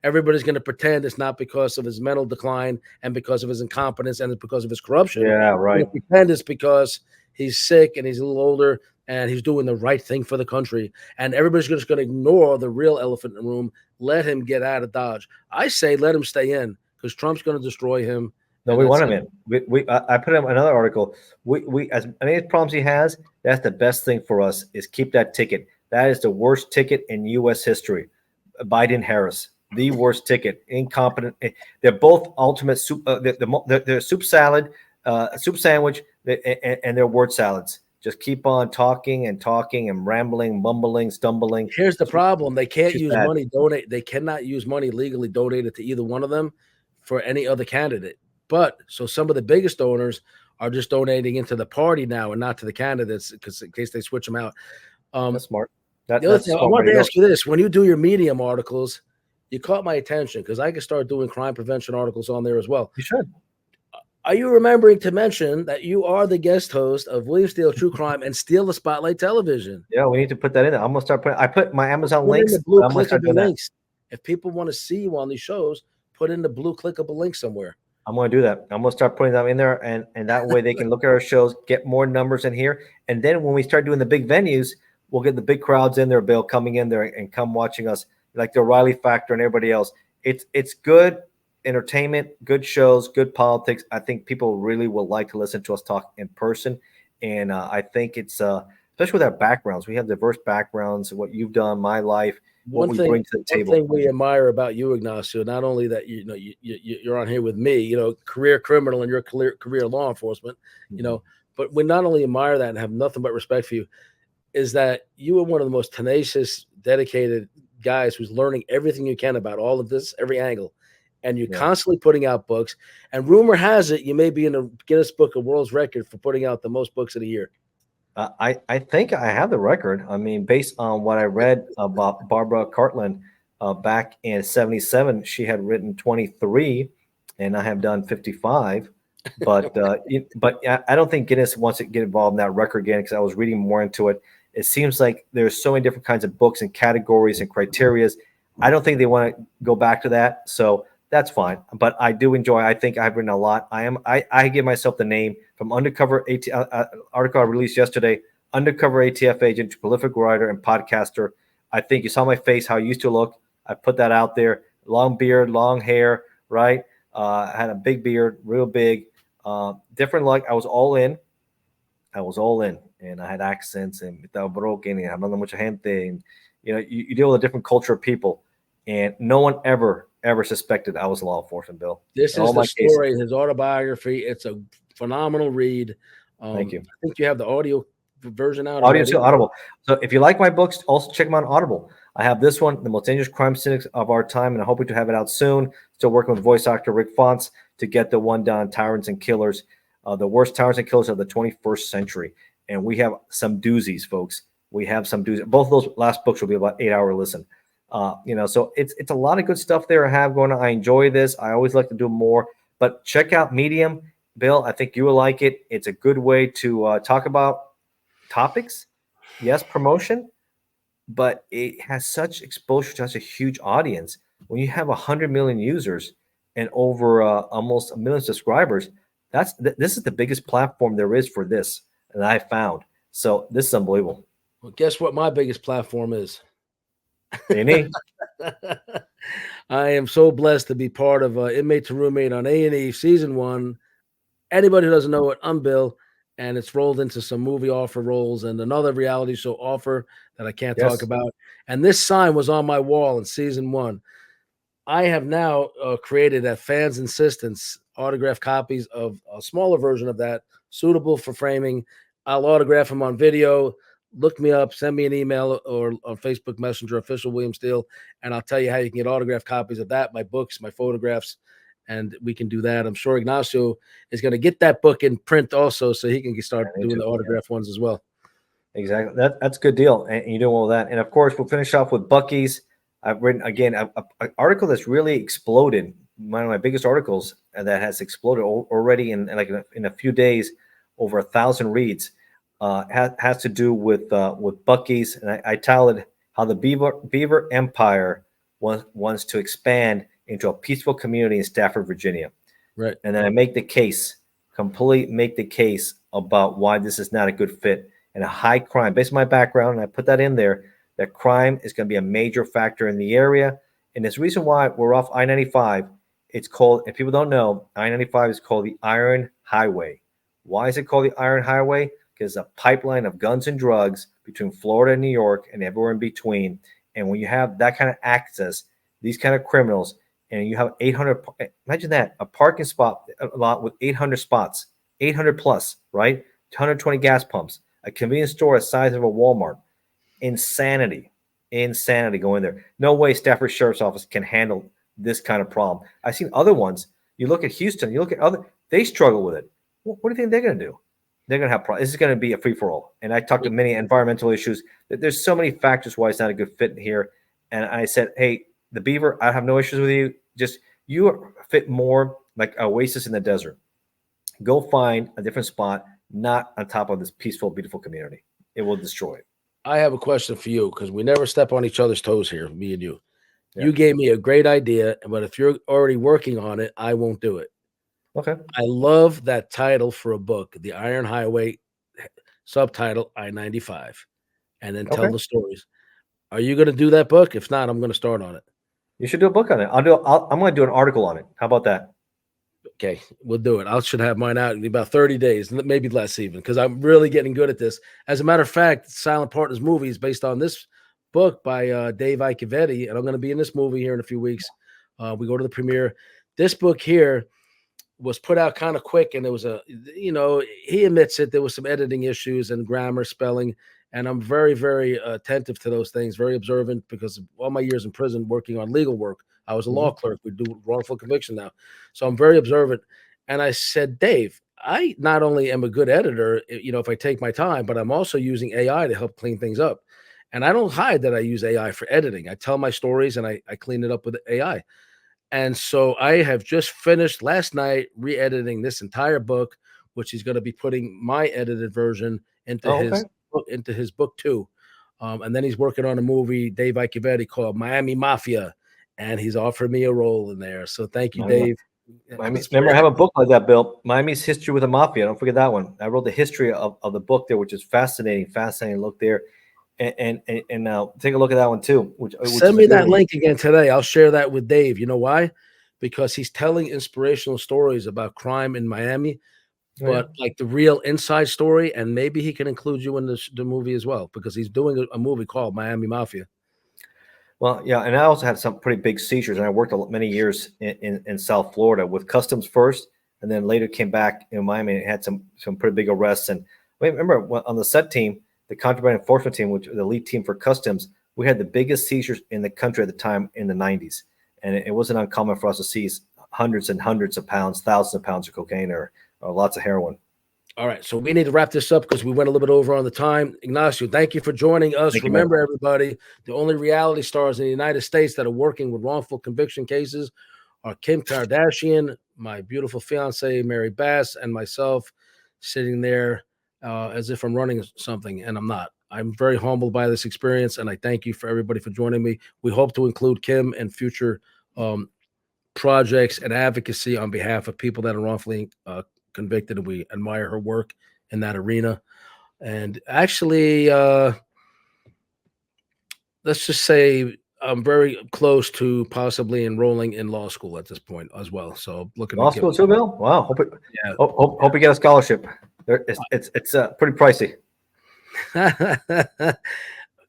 everybody's going to pretend it's not because of his mental decline and because of his incompetence and it's because of his corruption. Yeah, right. Pretend it's because he's sick and he's a little older and he's doing the right thing for the country. And everybody's just going to ignore the real elephant in the room. Let him get out of Dodge. I say let him stay in because Trump's going to destroy him. No, we want him in. I put him another article. We as many problems he has, that's the best thing for us is keep that ticket. That is the worst ticket in U.S. history. Biden-Harris, the worst ticket. Incompetent. They're both ultimate soup. They're soup salad, soup sandwich, and they're word salads. Just keep on talking and rambling, mumbling, stumbling. Here's the problem: they can't use money donate. They cannot use money legally donated to either one of them for any other candidate. But so some of the biggest donors are just donating into the party now and not to the candidates because in case they switch them out. That's smart. The other thing, I wanted to ask you this: when you do your Medium articles, you caught my attention because I could start doing crime prevention articles on there as well. You should. Are you remembering to mention that you are the guest host of William Steele True Crime and Steal the Spotlight Television? Yeah, we need to put that in there. I'm gonna start putting. I put my Amazon links. The blue clickable links. If people want to see you on these shows, put in the blue clickable link somewhere. I'm going to do that. I'm going to start putting them in there, and that way they can look at our shows, get more numbers in here, and then when we start doing the big venues, we'll get the big crowds in there, Bill, coming in there and come watching us, like the O'Reilly Factor and everybody else. It's good entertainment, good shows, good politics. I think people really will like to listen to us talk in person, and I think it's especially with our backgrounds. We have diverse backgrounds. What you've done, my life. One thing we admire about you, Ignacio, not only that you're on here with me, career criminal and your career law enforcement, but we not only admire that and have nothing but respect for you, is that you are one of the most tenacious, dedicated guys who's learning everything you can about all of this, every angle, and you're constantly putting out books. And rumor has it you may be in the Guinness Book of World Records for putting out the most books in a year. I think I have the record. I mean, based on what I read about Barbara Cartland back in 1977, she had written 23, and I have done 55. But I don't think Guinness wants to get involved in that record again because I was reading more into it. It seems like there's so many different kinds of books and categories and criterias. I don't think they want to go back to that. So that's fine. But I do enjoy. I think I've written a lot. I give myself the name from undercover article I released yesterday, undercover ATF agent to prolific writer and podcaster. I think you saw my face, how I used to look. I put that out there. Long beard, long hair, right? I had a big beard, real big. Different look. I was all in. And I had accents and estaba broken and hablando mucha gente. And, you deal with a different culture of people. And no one ever suspected I was law enforcement, Bill. This is the story, his autobiography. It's a phenomenal read. Thank you. I think you have the audio version out. Audio to Audible. So if you like my books, also check them out on Audible. I have this one, The Most Dangerous Crime Cynics of Our Time, and I'm hoping to have it out soon. Still working with voice actor Rick Fonts to get the one done, Tyrants and Killers, the worst tyrants and killers of the 21st century. And we have some doozies, folks. We have some doozies. Both of those last books will be about 8-hour listen. So it's a lot of good stuff there I have going on. I enjoy this. I always like to do more. But check out Medium, Bill. I think you will like it. It's a good way to talk about topics. Yes, promotion. But it has such exposure to such a huge audience. When you have 100 million users and over almost 1 million subscribers, this is the biggest platform there is for this that I found. So this is unbelievable. Well, guess what my biggest platform is? A&E. I am so blessed to be part of Inmate to Roommate on A&E Season 1. Anybody who doesn't know it, I'm Bill, and it's rolled into some movie offer roles and another reality show offer that I can't talk about. And this sign was on my wall in Season 1. I have now created, at fans' insistence, autographed copies of a smaller version of that, suitable for framing. I'll autograph them on video. Look me up, send me an email or on Facebook Messenger, official William Steele, and I'll tell you how you can get autographed copies of that, my books, my photographs, and we can do that. I'm sure Ignacio is going to get that book in print also, so he can start doing the autograph ones as well. Exactly. That's a good deal, and you do all that. And, of course, we'll finish off with Buc-ee's. I've written, again, an article that's really exploded, one of my biggest articles that has exploded already in a few days, over 1,000 reads. Has to do with Buc-ee's, and I titled it "How the Beaver Empire wants to expand into a peaceful community in Stafford, Virginia." Right, and then I make the case about why this is not a good fit and a high crime. Based on my background, and I put that in there, that crime is going to be a major factor in the area, and there's a reason why we're off I-95. It's called, if people don't know, I-95 is called the Iron Highway. Why is it called the Iron Highway? Because a pipeline of guns and drugs between Florida and New York and everywhere in between. And when you have that kind of access, these kind of criminals, and you have 800, imagine that, a parking spot, a lot with 800 spots, 800 plus, right? 120 gas pumps, a convenience store the size of a Walmart. Insanity going there. No way Stafford Sheriff's Office can handle this kind of problem. I've seen other ones. You look at Houston, you look at other, they struggle with it. What do you think they're going to do? They're going to have problems. This is going to be a free-for-all. And I talked to many environmental issues. There's so many factors why it's not a good fit here. And I said, hey, the Beaver, I have no issues with you. Just you fit more like an oasis in the desert. Go find a different spot, not on top of this peaceful, beautiful community. It will destroy it. I have a question for you because we never step on each other's toes here, me and you. Yeah. You gave me a great idea, but if you're already working on it, I won't do it. Okay. I love that title for a book, The Iron Highway, subtitle I-95, and then tell the stories. Are you going to do that book? If not, I'm going to start on it. You should do a book on it. I'm going to do an article on it. How about that? Okay, we'll do it. I should have mine out in about 30 days, maybe less even, because I'm really getting good at this. As a matter of fact, Silent Partners movie is based on this book by Dave Michael, and I'm going to be in this movie here in a few weeks. We go to the premiere. This book here was put out kind of quick, and there was he admits it, there was some editing issues and grammar, spelling, and I'm very, very attentive to those things, very observant, because of all my years in prison working on legal work. I was a law clerk. We do wrongful conviction now. So I'm very observant. And I said, Dave, I not only am a good editor, if I take my time, but I'm also using AI to help clean things up. And I don't hide that I use AI for editing. I tell my stories and I clean it up with AI. And so I have just finished last night re-editing this entire book, which he's going to be putting my edited version into his book too. And then he's working on a movie, Dave Michael, called Miami Mafia, and he's offered me a role in there. So thank you, Dave. Remember, I have a book like that, Bill. Miami's History with the Mafia. Don't forget that one. I wrote the history of the book there, which is fascinating look there. and take a look at that one too. Which Send me that link again today. I'll share that with Dave. You know why? Because he's telling inspirational stories about crime in Miami, but like the real inside story, and maybe he can include you in the movie as well, because he's doing a movie called Miami Mafia. Well, yeah, and I also had some pretty big seizures, and I worked many years in South Florida with customs first, and then later came back in Miami and had some pretty big arrests. And remember on the set team, the contraband enforcement team, which was the lead team for customs, we had the biggest seizures in the country at the time in the 90s. And it wasn't uncommon for us to seize hundreds and hundreds of pounds, thousands of pounds of cocaine or lots of heroin. All right, so we need to wrap this up because we went a little bit over on the time. Ignacio, thank you for joining us. Remember, everybody, the only reality stars in the United States that are working with wrongful conviction cases are Kim Kardashian, my beautiful fiancée, Mary Bass, and myself, sitting there as if I'm running something, and I'm not. I'm very humbled by this experience, and I thank you for everybody for joining me. We hope to include Kim in future projects and advocacy on behalf of people that are wrongfully convicted, and we admire her work in that arena. And actually, let's just say I'm very close to possibly enrolling in law school at this point as well. So looking law school too, Bill. Wow. Hope you get a scholarship. It's pretty pricey.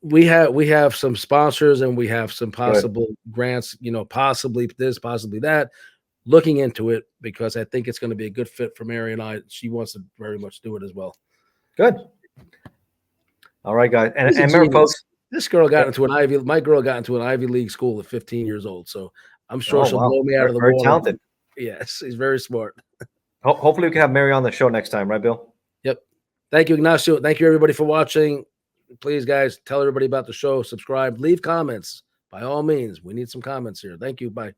We have some sponsors, and we have some possible grants, possibly this, possibly that, looking into it, because I think it's going to be a good fit for Mary and I. She wants to very much do it as well. Good. All right, guys. And remember, folks, this girl got into my girl got into an Ivy League school at 15 years old. So I'm sure she'll blow me out of the water. Very talented. Yes, he's very smart. Hopefully we can have Mary on the show next time, right, Bill? Yep. Thank you, Ignacio. Thank you, everybody, for watching. Please, guys, tell everybody about the show. Subscribe. Leave comments. By all means, we need some comments here. Thank you. Bye.